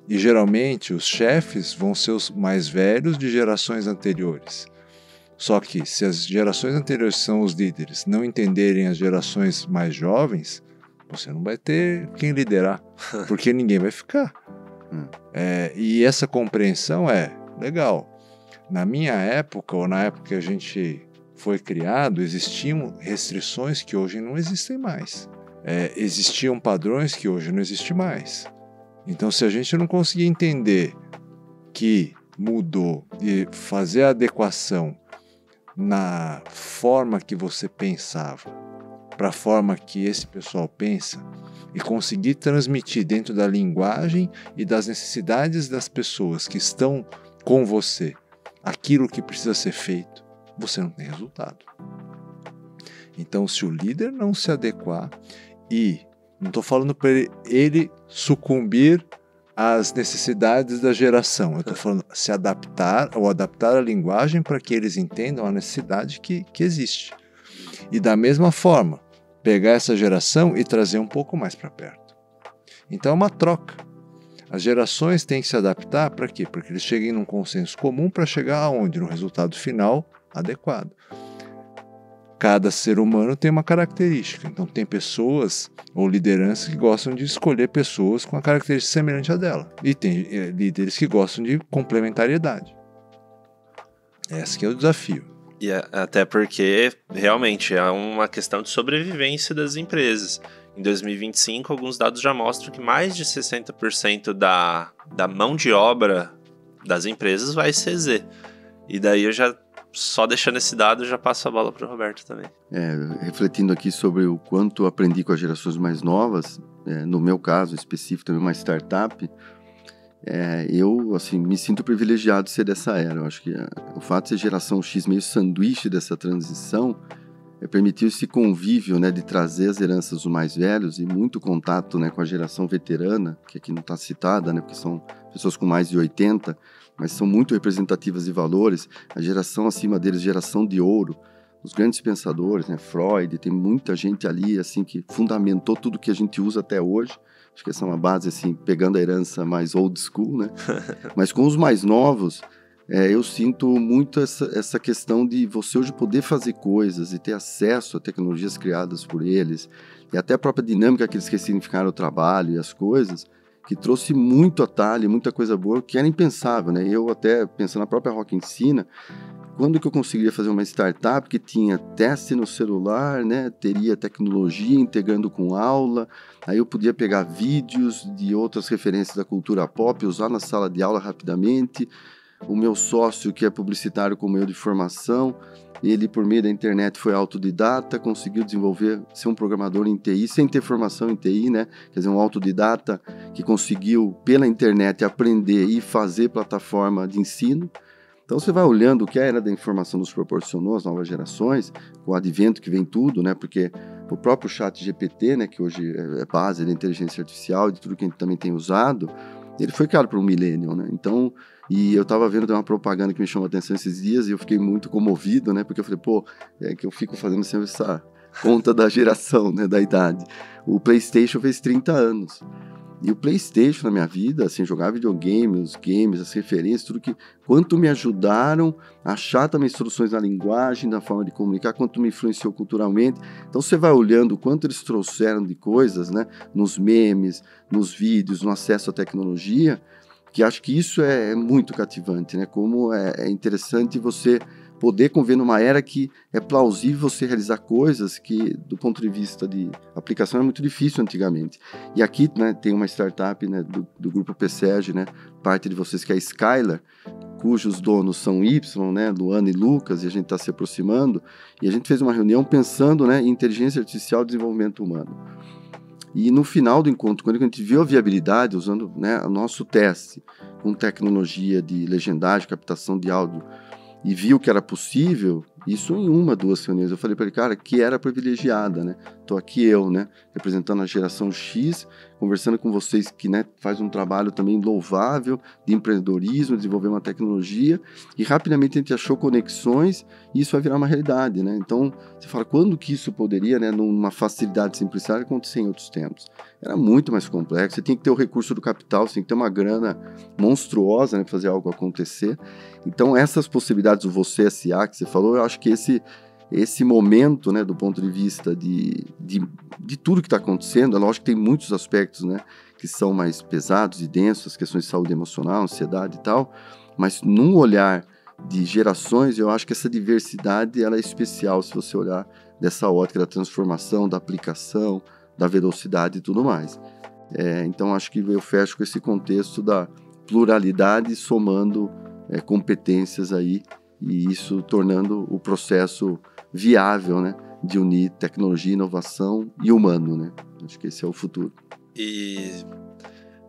E geralmente os chefes vão ser os mais velhos de gerações anteriores. Só que se as gerações anteriores são os líderes, não entenderem as gerações mais jovens, você não vai ter quem liderar, porque ninguém vai ficar. E essa compreensão é legal. Na minha época, ou na época que a gente foi criado, existiam restrições que hoje não existem mais. Existiam padrões que hoje não existem mais. Então, se a gente não conseguir entender que mudou e fazer a adequação na forma que você pensava para a forma que esse pessoal pensa e conseguir transmitir dentro da linguagem e das necessidades das pessoas que estão com você aquilo que precisa ser feito, você não tem resultado. Então, se o líder não se adequar, e não estou falando para ele sucumbir às necessidades da geração, eu estou falando se adaptar ou adaptar a linguagem para que eles entendam a necessidade que existe. E da mesma forma, pegar essa geração e trazer um pouco mais para perto. Então é uma troca. As gerações têm que se adaptar para quê? Para que eles cheguem num consenso comum para chegar aonde? No resultado final adequado. Cada ser humano tem uma característica. Então tem pessoas ou lideranças que gostam de escolher pessoas com a característica semelhante à dela. E tem líderes que gostam de complementariedade. Esse que é o desafio. E até porque, realmente, é uma questão de sobrevivência das empresas. Em 2025, alguns dados já mostram que mais de 60% da mão de obra das empresas vai ser Z. E daí eu já, só deixando esse dado, já passo a bola para o Roberto também. Refletindo aqui sobre o quanto aprendi com as gerações mais novas, no meu caso específico, também uma startup, eu assim, me sinto privilegiado de ser dessa era. Eu acho que o fato de ser geração X meio sanduíche dessa transição permitiu esse convívio, né, de trazer as heranças dos mais velhos e muito contato, né, com a geração veterana, que aqui não está citada, né, porque são pessoas com mais de 80, mas são muito representativas de valores. A geração acima deles, geração de ouro, os grandes pensadores, né, Freud, tem muita gente ali assim, que fundamentou tudo que a gente usa até hoje. Acho que essa é uma base, assim, pegando a herança mais old school, né? Mas com os mais novos, eu sinto muito essa questão de você hoje poder fazer coisas e ter acesso a tecnologias criadas por eles, e até a própria dinâmica que eles ressignificaram o trabalho e as coisas, que trouxe muito atalho, muita coisa boa, que era impensável, né? Eu até, pensando na própria Rock Ensina, quando que eu conseguiria fazer uma startup que tinha teste no celular, né? Teria tecnologia integrando com aula, aí eu podia pegar vídeos de outras referências da cultura pop, usar na sala de aula rapidamente, o meu sócio que é publicitário com meio de formação, ele, por meio da internet, foi autodidata, conseguiu desenvolver, ser um programador em TI, sem ter formação em TI, né? Quer dizer, um autodidata que conseguiu, pela internet, aprender e fazer plataforma de ensino. Então, você vai olhando o que a era da informação nos proporcionou, as novas gerações, com o advento que vem tudo, né? Porque o próprio chat GPT, né, que hoje é base da inteligência artificial e de tudo que a gente também tem usado, ele foi criado por um millennial, né? Então, e eu estava vendo uma propaganda que me chamou a atenção esses dias e eu fiquei muito comovido, né? Porque eu falei, pô, é que eu fico fazendo sempre essa conta da geração, né, da idade. O PlayStation fez 30 anos. E o PlayStation na minha vida, assim, jogar videogame, os games, as referências, tudo que... Quanto me ajudaram a achar também soluções na linguagem, na forma de comunicar, quanto me influenciou culturalmente. Então você vai olhando o quanto eles trouxeram de coisas, né? Nos memes, nos vídeos, no acesso à tecnologia, que acho que isso é muito cativante, né? Como é interessante você poder conviver numa era que é plausível você realizar coisas que, do ponto de vista de aplicação, é muito difícil antigamente. E aqui, né, tem uma startup, né, do grupo PSEG, né, parte de vocês, que é a Skylar, cujos donos são Y, né, Luana e Lucas, e a gente está se aproximando, e a gente fez uma reunião pensando, né, em inteligência artificial e desenvolvimento humano. E no final do encontro, quando a gente viu a viabilidade, usando, né, o nosso teste com tecnologia de legendagem, captação de áudio, e viu que era possível, isso em 1, 2 reuniões, eu falei para ele, cara, que era privilegiada, né? Tô aqui eu, né, representando a geração X, conversando com vocês que, né, faz um trabalho também louvável de empreendedorismo, desenvolver uma tecnologia, e rapidamente a gente achou conexões e isso vai virar uma realidade, né? Então, você fala, quando que isso poderia, né, numa facilidade simplicidade, acontecer em outros tempos? Era muito mais complexo, você tinha que ter o recurso do capital, você tem que ter uma grana monstruosa, né, para fazer algo acontecer. Então, essas possibilidades do Você S.A. que você falou, eu acho que esse momento, né, do ponto de vista de tudo que está acontecendo, é lógico que tem muitos aspectos, né, que são mais pesados e densos, as questões de saúde emocional, ansiedade e tal, mas num olhar de gerações, eu acho que essa diversidade ela é especial se você olhar dessa ótica da transformação, da aplicação, da velocidade e tudo mais. Então, acho que eu fecho com esse contexto da pluralidade somando competências aí, e isso tornando o processo viável, né, de unir tecnologia, inovação e humano, né? Acho que esse é o futuro. E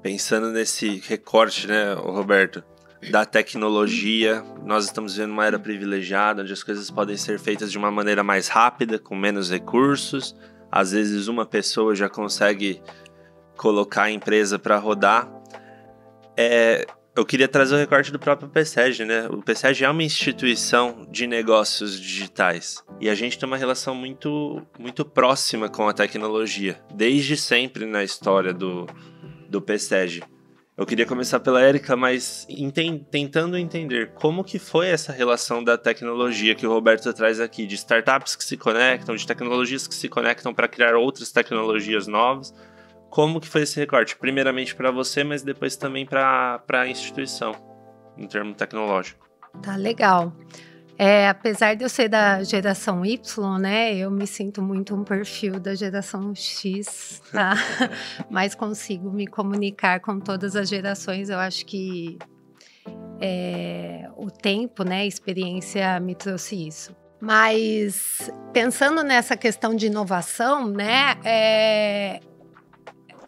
pensando nesse recorte, né, Roberto, da tecnologia, nós estamos vivendo uma era privilegiada, onde as coisas podem ser feitas de uma maneira mais rápida, com menos recursos. Às vezes uma pessoa já consegue colocar a empresa para rodar. Eu queria trazer o recorte do próprio PSEG, né? O PSEG é uma instituição de negócios digitais e a gente tem uma relação muito, muito próxima com a tecnologia, desde sempre na história do PSEG. Eu queria começar pela Érica, mas tentando entender como que foi essa relação da tecnologia que o Roberto traz aqui, de startups que se conectam, de tecnologias que se conectam para criar outras tecnologias novas. Como que foi esse recorte? Primeiramente para você, mas depois também para a instituição, em termo tecnológico. Tá, legal. Apesar de eu ser da geração Y, né, eu me sinto muito um perfil da geração X, tá? Mas consigo me comunicar com todas as gerações. Eu acho que o tempo, né, a experiência me trouxe isso. Mas pensando nessa questão de inovação, né,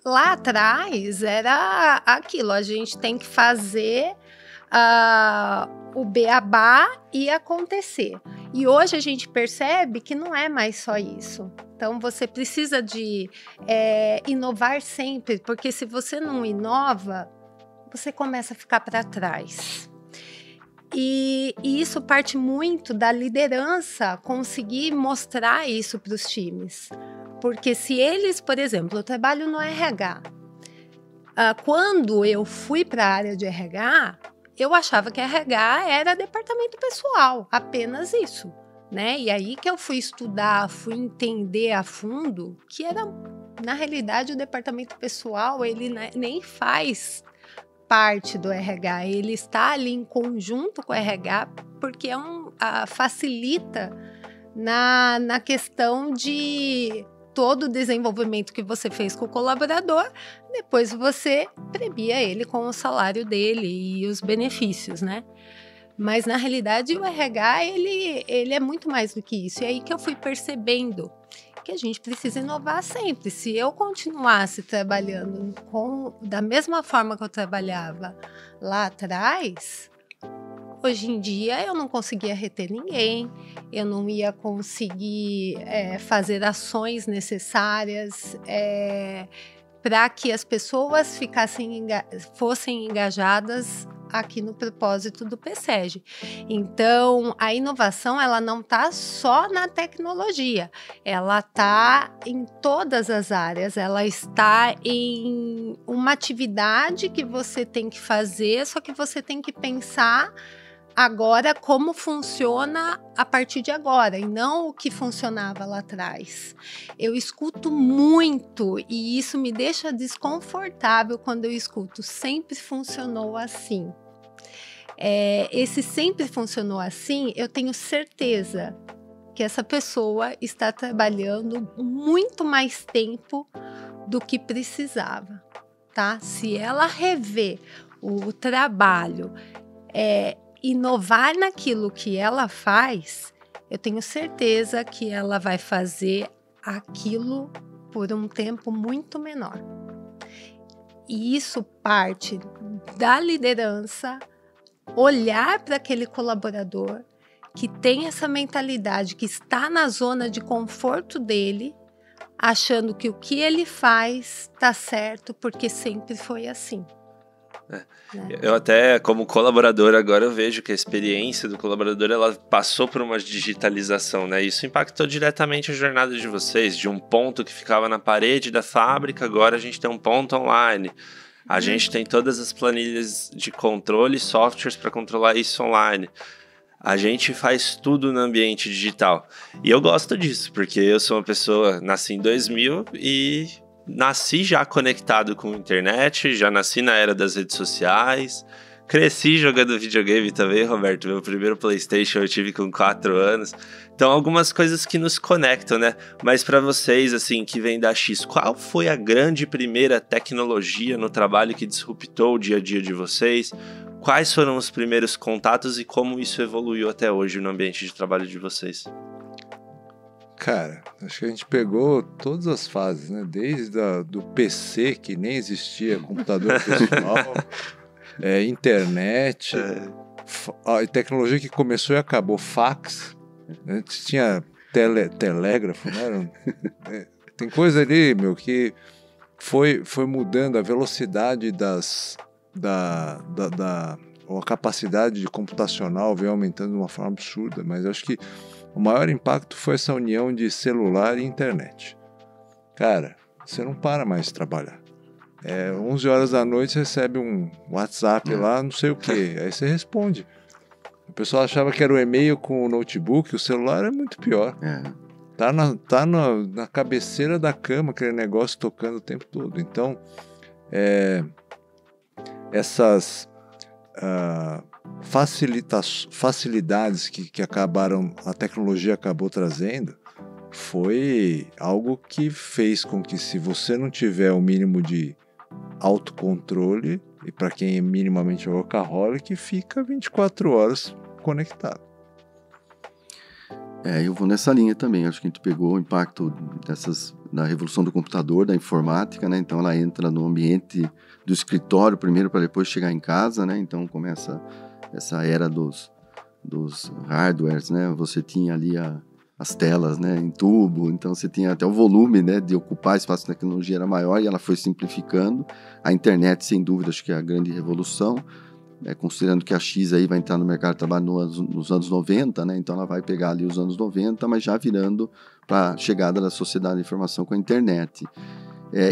lá atrás era aquilo, a gente tem que fazer o beabá e acontecer. E hoje a gente percebe que não é mais só isso. Então você precisa de inovar sempre, porque se você não inova, você começa a ficar para trás. E isso parte muito da liderança conseguir mostrar isso para os times. Porque se eles, por exemplo, eu trabalho no RH. Quando eu fui para a área de RH, eu achava que RH era departamento pessoal, apenas isso, né? E aí que eu fui estudar, fui entender a fundo que era, na realidade, o departamento pessoal, ele nem faz parte do RH, ele está ali em conjunto com o RH, porque facilita na questão de todo o desenvolvimento que você fez com o colaborador, depois você premia ele com o salário dele e os benefícios, né? Mas, na realidade, o RH, ele é muito mais do que isso. E aí que eu fui percebendo que a gente precisa inovar sempre. Se eu continuasse trabalhando da mesma forma que eu trabalhava lá atrás, hoje em dia eu não conseguia reter ninguém, eu não ia conseguir fazer ações necessárias para que as pessoas fossem engajadas aqui no propósito do PSEG. Então, a inovação, ela não está só na tecnologia, ela está em todas as áreas, ela está em uma atividade que você tem que fazer, só que você tem que pensar agora como funciona a partir de agora e não o que funcionava lá atrás. Eu escuto muito e isso me deixa desconfortável quando eu escuto sempre funcionou assim. Esse sempre funcionou assim, eu tenho certeza que essa pessoa está trabalhando muito mais tempo do que precisava, tá? Se ela rever o trabalho, inovar naquilo que ela faz, eu tenho certeza que ela vai fazer aquilo por um tempo muito menor. E isso parte da liderança, olhar para aquele colaborador que tem essa mentalidade, que está na zona de conforto dele, achando que o que ele faz está certo porque sempre foi assim. Eu até, como colaborador, agora eu vejo que a experiência do colaborador, ela passou por uma digitalização, né? Isso impactou diretamente a jornada de vocês, de um ponto que ficava na parede da fábrica, agora a gente tem um ponto online. A gente tem todas as planilhas de controle, softwares para controlar isso online. A gente faz tudo no ambiente digital. E eu gosto disso, porque eu sou uma pessoa, nasci em 2000 e nasci já conectado com a internet, já nasci na era das redes sociais, cresci jogando videogame também, Roberto. Meu primeiro PlayStation eu tive com 4 anos. Então, algumas coisas que nos conectam, né? Mas para vocês, assim, que vem da X, qual foi a grande primeira tecnologia no trabalho que disruptou o dia a dia de vocês? Quais foram os primeiros contatos e como isso evoluiu até hoje no ambiente de trabalho de vocês? Cara, acho que a gente pegou todas as fases, né? Desde do PC, que nem existia, computador pessoal, internet, a tecnologia que começou e acabou, fax. Antes tinha telégrafo, né? Tem coisa ali, meu, que foi mudando a velocidade a capacidade de computacional veio aumentando de uma forma absurda, mas acho que o maior impacto foi essa união de celular e internet. Cara, você não para mais de trabalhar. 11 horas da noite você recebe um WhatsApp lá, não sei o que, aí você responde. O pessoal achava que era o e-mail com o notebook, o celular é muito pior. Tá na cabeceira da cama, aquele negócio tocando o tempo todo. Então, essas facilidades que a tecnologia acabou trazendo, foi algo que fez com que, se você não tiver o mínimo de autocontrole, e para quem é minimamente workaholic, fica 24 horas conectado. Eu vou nessa linha também. Acho que a gente pegou o impacto da revolução do computador, da informática, né? Então ela entra no ambiente do escritório primeiro para depois chegar em casa, né? Então começa essa era dos hardwares, né? Você tinha ali as telas, né, em tubo, então você tinha até o volume, né, de ocupar espaço de tecnologia era maior e ela foi simplificando. A internet, sem dúvida, acho que é a grande revolução, considerando que a X aí vai entrar no mercado de trabalho nos anos 90, né, então ela vai pegar ali os anos 90, mas já virando para a chegada da sociedade da informação com a internet.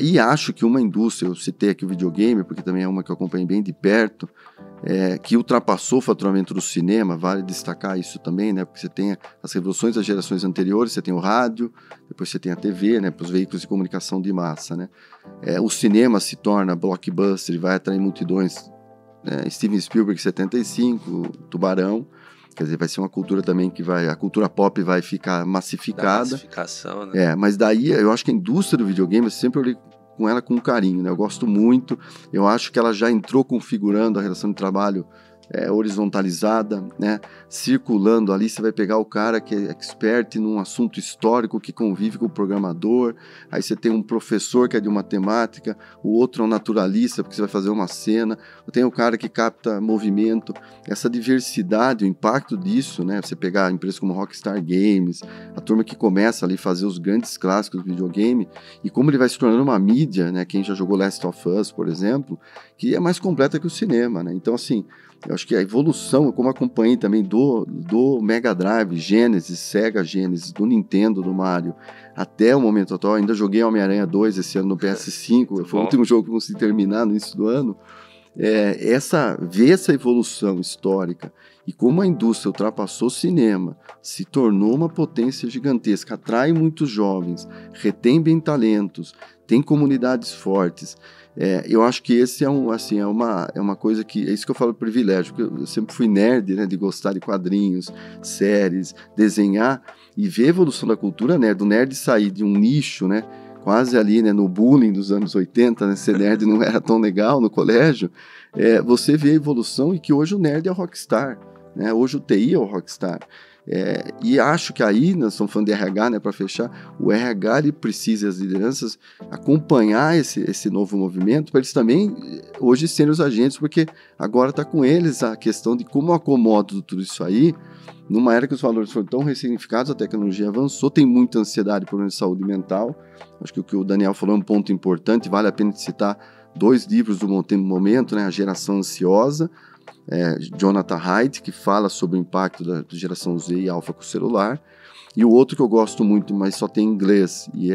E acho que uma indústria, eu citei aqui o videogame, porque também é uma que eu acompanhei bem de perto, que ultrapassou o faturamento do cinema, vale destacar isso também, né? Porque você tem as revoluções das gerações anteriores, você tem o rádio, depois você tem a TV, né? Para os veículos de comunicação de massa, né? O cinema se torna blockbuster e vai atrair multidões. Steven Spielberg, 75, Tubarão, quer dizer, vai ser uma cultura também que a cultura pop vai ficar massificada. Massificação, né? Mas daí eu acho que a indústria do videogame, eu sempre olhei com ela com carinho, né? Eu gosto muito, eu acho que ela já entrou configurando a relação de trabalho horizontalizada, né? Circulando ali, você vai pegar o cara que é expert num assunto histórico, que convive com o programador, aí você tem um professor que é de matemática, o outro é um naturalista, porque você vai fazer uma cena, tem o cara que capta movimento, essa diversidade, o impacto disso, né? Você pegar empresas como Rockstar Games, a turma que começa ali a fazer os grandes clássicos do videogame, e como ele vai se tornando uma mídia, né? Quem já jogou Last of Us, por exemplo, que é mais completa que o cinema, né? Então, assim, eu acho que a evolução, como acompanhei também do Mega Drive, Genesis, Sega Genesis, do Nintendo, do Mario, até o momento atual, ainda joguei Homem-Aranha 2 esse ano no PS5, foi o último jogo que eu consegui terminar no início do ano. Ver essa evolução histórica e como a indústria ultrapassou o cinema, se tornou uma potência gigantesca, atrai muitos jovens, retém bem talentos, tem comunidades fortes. Eu acho que esse é uma coisa que, é isso que eu falo privilégio, porque eu sempre fui nerd, né, de gostar de quadrinhos, séries, desenhar e ver a evolução da cultura nerd, do nerd sair de um nicho, né, quase ali, né, no bullying dos anos 80, né, ser nerd não era tão legal no colégio, você vê a evolução e que hoje o nerd é o rockstar, né, hoje o TI é o rockstar. E acho que aí, nós estamos falando de RH, né, para fechar, o RH ele precisa, as lideranças, acompanhar esse novo movimento, para eles também, hoje, serem os agentes, porque agora está com eles a questão de como eu acomodo tudo isso aí, numa era que os valores foram tão ressignificados, a tecnologia avançou, tem muita ansiedade por problemas de saúde mental. Acho que o que o Daniel falou é um ponto importante, vale a pena citar 2 livros do momento, né, A Geração Ansiosa, Jonathan Haidt, que fala sobre o impacto da geração Z e alfa com o celular, e o outro que eu gosto muito, mas só tem em inglês, e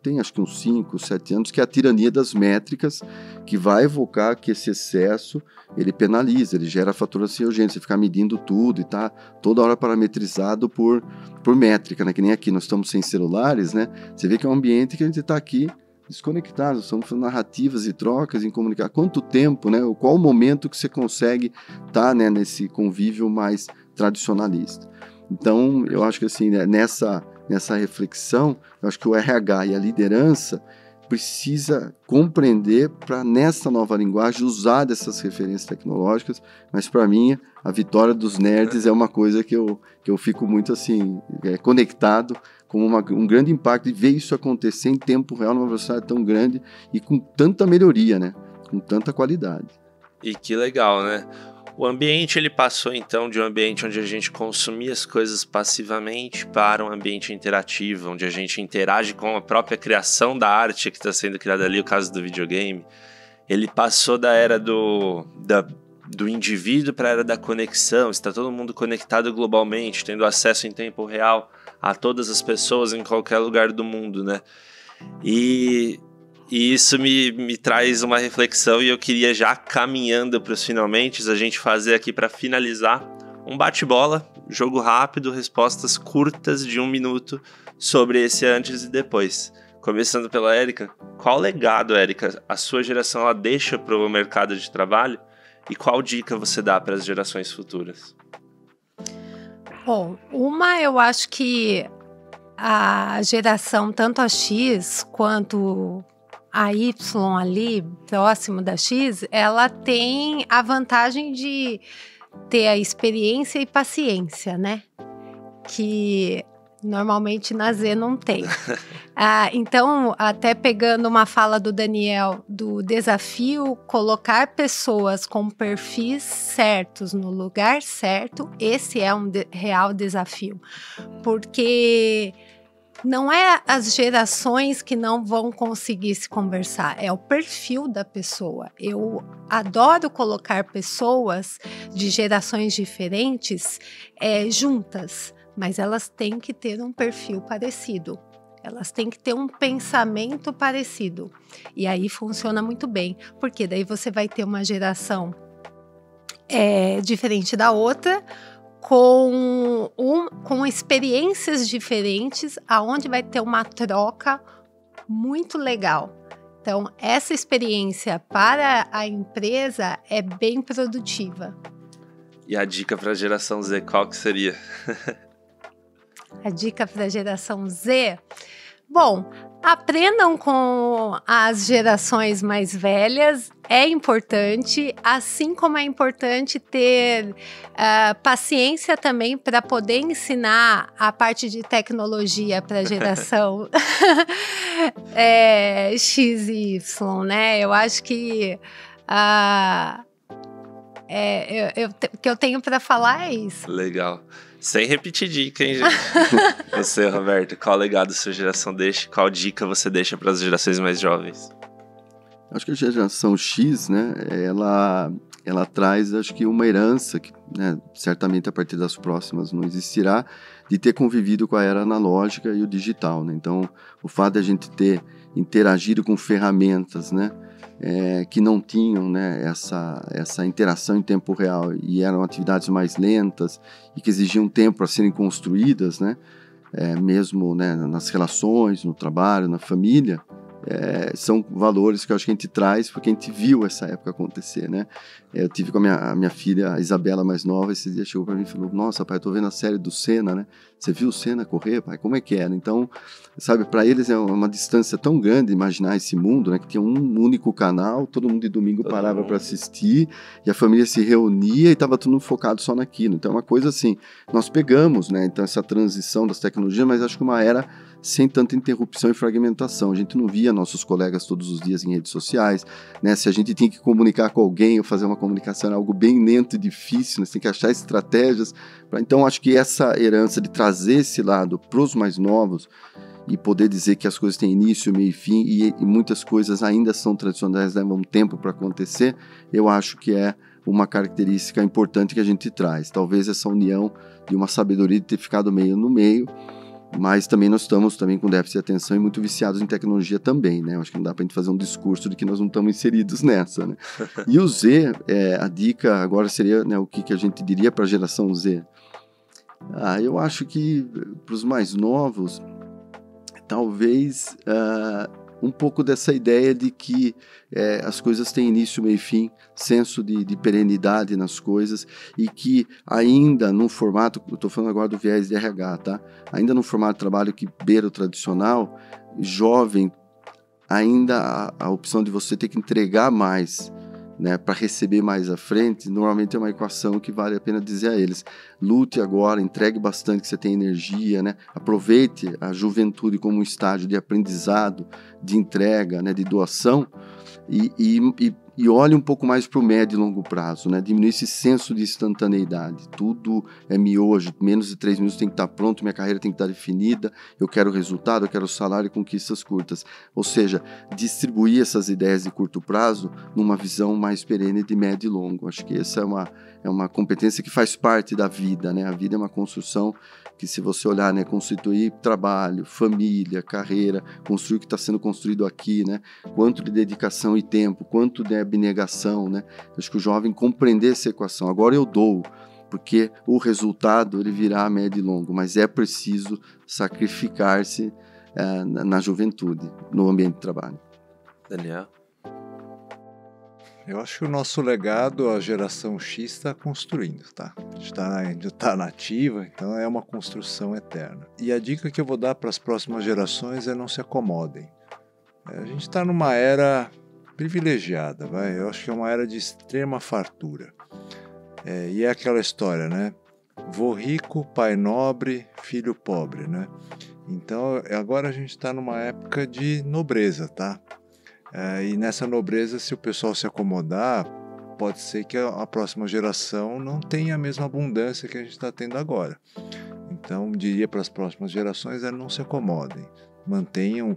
tem acho que uns 5, 7 anos, que é A Tirania das Métricas, que vai evocar que esse excesso, ele penaliza, ele gera fator ansiogênico, você ficar medindo tudo e tá toda hora parametrizado por métrica, né? Que nem aqui, nós estamos sem celulares, né? Você vê que é um ambiente que a gente está aqui desconectados, estamos fazendo narrativas e trocas em comunicar. Quanto tempo, né? Qual o momento que você consegue estar, né, nesse convívio mais tradicionalista? Então, eu acho que assim, né, nessa reflexão, eu acho que o RH e a liderança precisa compreender para, nessa nova linguagem, usar dessas referências tecnológicas, mas para mim, a vitória dos nerds é uma coisa que eu fico muito assim, conectado, com um grande impacto, e ver isso acontecer em tempo real, numa velocidade tão grande e com tanta melhoria, né? Com tanta qualidade. E que legal, né? O ambiente, ele passou então de um ambiente onde a gente consumia as coisas passivamente para um ambiente interativo, onde a gente interage com a própria criação da arte que está sendo criada ali, o caso do videogame. Ele passou da era do indivíduo para a era da conexão, está todo mundo conectado globalmente, tendo acesso em tempo real a todas as pessoas em qualquer lugar do mundo, né? E isso me traz uma reflexão, e eu queria, já caminhando para os finalmente, a gente fazer aqui para finalizar um bate-bola, jogo rápido, respostas curtas de 1 minuto sobre esse antes e depois. Começando pela Érica, qual legado, Érica, a sua geração ela deixa para o mercado de trabalho, e qual dica você dá para as gerações futuras? Bom, eu acho que a geração, tanto a X quanto a Y ali, próximo da X, ela tem a vantagem de ter a experiência e paciência, né? Que normalmente na Z não tem. Então, até pegando uma fala do Daniel, do desafio, colocar pessoas com perfis certos no lugar certo, esse é um real desafio. Porque não é as gerações que não vão conseguir se conversar, é o perfil da pessoa. Eu adoro colocar pessoas de gerações diferentes juntas, mas elas têm que ter um perfil parecido. Elas têm que ter um pensamento parecido. E aí funciona muito bem, porque daí você vai ter uma geração diferente da outra, com experiências diferentes, aonde vai ter uma troca muito legal. Então, essa experiência para a empresa é bem produtiva. E a dica para a geração Z, qual que seria? A dica para a geração Z? Bom, Aprendam com as gerações mais velhas, é importante, assim como é importante ter paciência também para poder ensinar a parte de tecnologia para a geração X e Y, né? Eu acho que o que eu tenho para falar é isso. Legal. Sem repetir dica, hein, gente? Você, Roberto, qual legado sua geração deixa? Qual dica você deixa para as gerações mais jovens? Acho que a geração X, né, ela traz, acho que uma herança, que, né, certamente a partir das próximas não existirá, de ter convivido com a era analógica e o digital, né? Então, o fato de a gente ter interagido com ferramentas, né, que não tinham, né, essa interação em tempo real e eram atividades mais lentas e que exigiam tempo para serem construídas, né, mesmo, né, nas relações, no trabalho, na família, são valores que eu acho que a gente traz porque a gente viu essa época acontecer, né? Eu tive com a minha filha, a Isabela, mais nova, esse dia chegou para mim e falou: nossa, pai, eu tô vendo a série do Senna, né? Você viu o Senna correr, pai? Como é que era? Então, sabe, para eles é uma distância tão grande imaginar esse mundo, né? Que tinha um único canal, todo mundo de domingo parava para assistir e a família se reunia e estava todo mundo focado só naquilo. Então, é uma coisa assim, nós pegamos, né? Então, essa transição das tecnologias, mas acho que uma era sem tanta interrupção e fragmentação. A gente não via nossos colegas todos os dias em redes sociais, né? Se a gente tinha que comunicar com alguém ou fazer uma comunicação era algo bem lento e difícil, né? Você tem que achar estratégias. Então, acho que essa herança de trazer esse lado para os mais novos e poder dizer que as coisas têm início, meio e fim e muitas coisas ainda são tradicionais, levam tempo para acontecer, eu acho que é uma característica importante que a gente traz. Talvez essa união de uma sabedoria de ter ficado meio no meio, mas também nós estamos também com déficit de atenção e muito viciados em tecnologia também, né? Acho que não dá para a gente fazer um discurso de que nós não estamos inseridos nessa, né? E o Z, a dica agora seria, né, o que a gente diria para a geração Z? Eu acho que para os mais novos, talvez um pouco dessa ideia de que as coisas têm início, meio e fim, senso de perenidade nas coisas e que ainda num formato, eu estou falando agora do viés de RH, tá? Ainda num formato de trabalho que beira o tradicional, jovem, ainda a opção de você ter que entregar mais, né, para receber mais à frente, normalmente é uma equação que vale a pena dizer a eles: lute agora, entregue bastante, que você tem energia, né? Aproveite a juventude como um estágio de aprendizado, de entrega, né, de doação, e olhe um pouco mais para o médio e longo prazo, né? Diminuir esse senso de instantaneidade. Tudo é miojo, menos de 3 minutos tem que estar pronto, minha carreira tem que estar definida, eu quero resultado, eu quero salário e conquistas curtas. Ou seja, distribuir essas ideias de curto prazo numa visão mais perene de médio e longo. Acho que essa é uma competência que faz parte da vida, né? A vida é uma construção que, se você olhar, né, constituir trabalho, família, carreira, construir o que está sendo construído aqui, né? Quanto de dedicação e tempo, quanto de abnegação, né? Acho que o jovem compreender essa equação. Agora eu dou, porque o resultado ele virá a médio e longo, mas é preciso sacrificar-se na juventude, no ambiente de trabalho. Daniel? Eu acho que o nosso legado, a geração X está construindo, tá? A gente ainda está nativa, então é uma construção eterna. E a dica que eu vou dar para as próximas gerações é: não se acomodem. A gente está numa era privilegiada, vai? Eu acho que é uma era de extrema fartura. E é aquela história, né? Vô rico, pai nobre, filho pobre, né? Então agora a gente está numa época de nobreza, tá? E nessa nobreza, se o pessoal se acomodar, pode ser que a próxima geração não tenha a mesma abundância que a gente está tendo agora. Então, diria para as próximas gerações: não se acomodem. Mantenham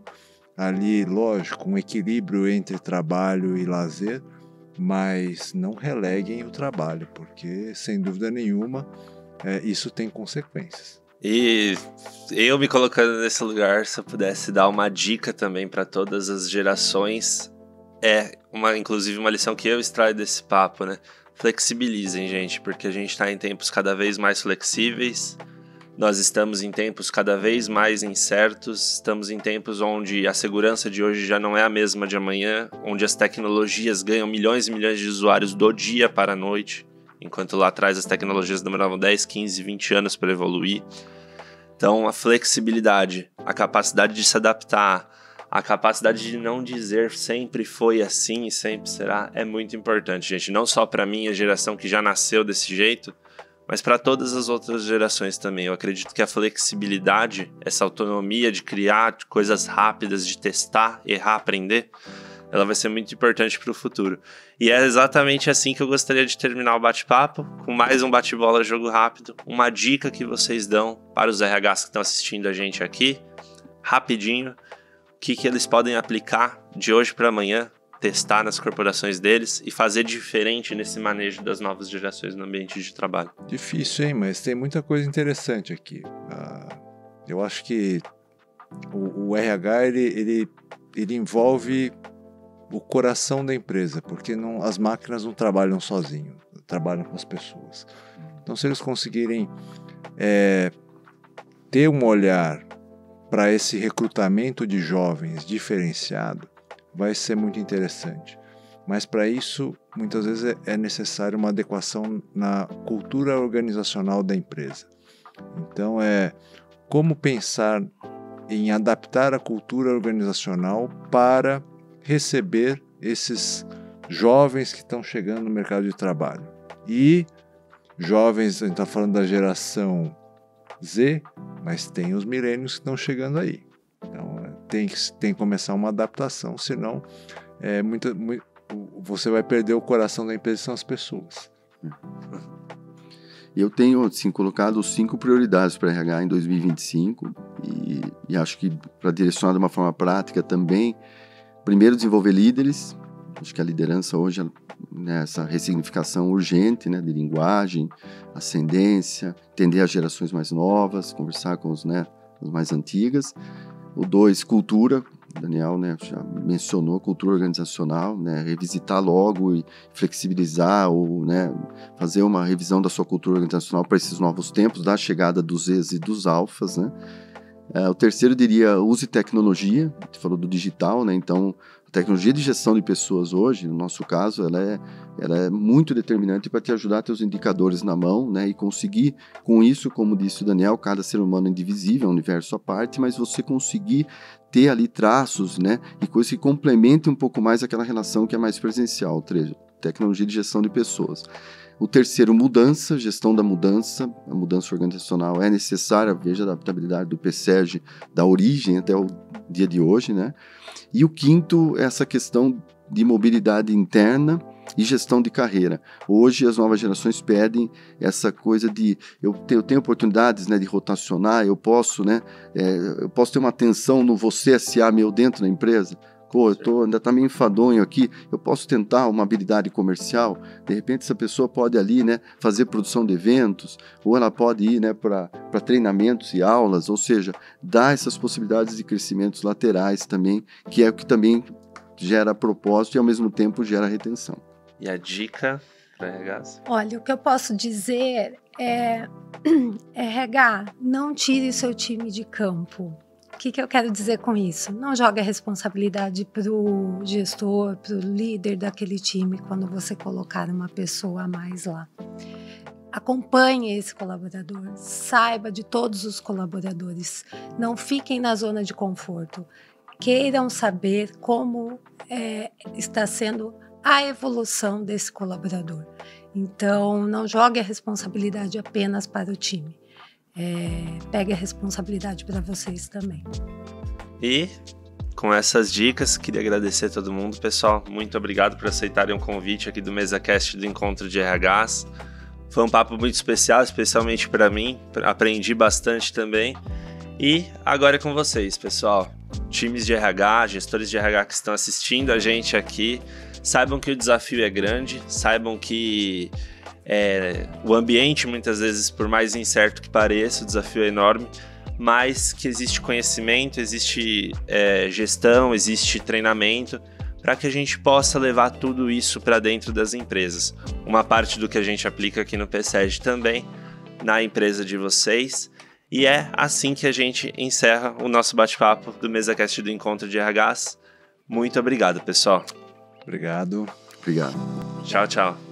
ali, lógico, um equilíbrio entre trabalho e lazer, mas não releguem o trabalho, porque, sem dúvida nenhuma, isso tem consequências. E eu me colocando nesse lugar, se eu pudesse dar uma dica também para todas as gerações, inclusive uma lição que eu extraio desse papo, né? Flexibilizem, gente, porque a gente está em tempos cada vez mais flexíveis, nós estamos em tempos cada vez mais incertos, estamos em tempos onde a segurança de hoje já não é a mesma de amanhã, onde as tecnologias ganham milhões e milhões de usuários do dia para a noite, enquanto lá atrás as tecnologias demoravam 10, 15, 20 anos para evoluir. Então, a flexibilidade, a capacidade de se adaptar, A capacidade de não dizer sempre foi assim e sempre será é muito importante, gente. Não só para minha geração que já nasceu desse jeito, mas para todas as outras gerações também. Eu acredito que a flexibilidade, essa autonomia de criar coisas rápidas, de testar, errar, aprender, ela vai ser muito importante para o futuro. E é exatamente assim que eu gostaria de terminar o bate-papo, com mais um bate-bola jogo rápido, uma dica que vocês dão para os RHs que estão assistindo a gente aqui, rapidinho, o que eles podem aplicar de hoje para amanhã, testar nas corporações deles e fazer diferente nesse manejo das novas gerações no ambiente de trabalho. Difícil, hein? Mas tem muita coisa interessante aqui. Eu acho que o RH, ele envolve o coração da empresa, porque as máquinas não trabalham sozinhas, trabalham com as pessoas. Então, se eles conseguirem ter um olhar para esse recrutamento de jovens diferenciado, vai ser muito interessante. Mas para isso, muitas vezes é necessário uma adequação na cultura organizacional da empresa. Então, como pensar em adaptar a cultura organizacional para receber esses jovens que estão chegando no mercado de trabalho. E jovens, a gente está falando da geração Z, mas tem os milênios que estão chegando aí. Então, tem que começar uma adaptação, senão você vai perder o coração da empresa, são as pessoas. Eu tenho colocado 5 prioridades para RH em 2025 e acho que para direcionar de uma forma prática também. Primeiro, desenvolver líderes. Acho que a liderança hoje, essa ressignificação urgente, né, de linguagem, ascendência, entender as gerações mais novas, conversar com as mais antigas. O 2, cultura. O Daniel, já mencionou cultura organizacional, revisitar logo e flexibilizar ou fazer uma revisão da sua cultura organizacional para esses novos tempos, da chegada dos Zs e dos alfas. O terceiro, eu diria, use tecnologia. A gente falou do digital, então a tecnologia de gestão de pessoas hoje, no nosso caso, ela é muito determinante para te ajudar a ter os indicadores na mão, e conseguir, com isso, como disse o Daniel, cada ser humano é indivisível, é um universo à parte, mas você conseguir ter ali traços, e coisas que complementem um pouco mais aquela relação que é mais presencial, tecnologia de gestão de pessoas. O terceiro, mudança, gestão da mudança. A mudança organizacional é necessária, veja a adaptabilidade do PSEG da origem até o dia de hoje, E o quinto, essa questão de mobilidade interna e gestão de carreira. Hoje as novas gerações pedem essa coisa de eu tenho oportunidades, de rotacionar, eu posso ter uma atenção no você SA meu dentro da empresa. Ainda está meio enfadonho aqui, eu posso tentar uma habilidade comercial, de repente essa pessoa pode ali, fazer produção de eventos, ou ela pode ir, para treinamentos e aulas, ou seja, dar essas possibilidades de crescimentos laterais também, que é o que também gera propósito e ao mesmo tempo gera retenção. E a dica para RH? Olha, o que eu posso dizer é RH, não tire seu time de campo. O que eu quero dizer com isso? Não jogue a responsabilidade para o gestor, para o líder daquele time quando você colocar uma pessoa a mais lá. Acompanhe esse colaborador, saiba de todos os colaboradores, não fiquem na zona de conforto. Queiram saber como está sendo a evolução desse colaborador. Então, não jogue a responsabilidade apenas para o time. Pegue a responsabilidade para vocês também. E com essas dicas, queria agradecer a todo mundo, pessoal. Muito obrigado por aceitarem o convite aqui do MesaCast do Encontro de RHs. Foi um papo muito especial, especialmente para mim. Aprendi bastante também. E agora é com vocês, pessoal. Times de RH, gestores de RH que estão assistindo a gente aqui, saibam que o desafio é grande, saibam que o ambiente, muitas vezes, por mais incerto que pareça, o desafio é enorme, mas que existe conhecimento, existe gestão, existe treinamento, para que a gente possa levar tudo isso para dentro das empresas. Uma parte do que a gente aplica aqui no PSEG também, na empresa de vocês, e é assim que a gente encerra o nosso bate-papo do MesaCast do Encontro de RHs. Muito obrigado, pessoal. Obrigado. Obrigado. Tchau, tchau.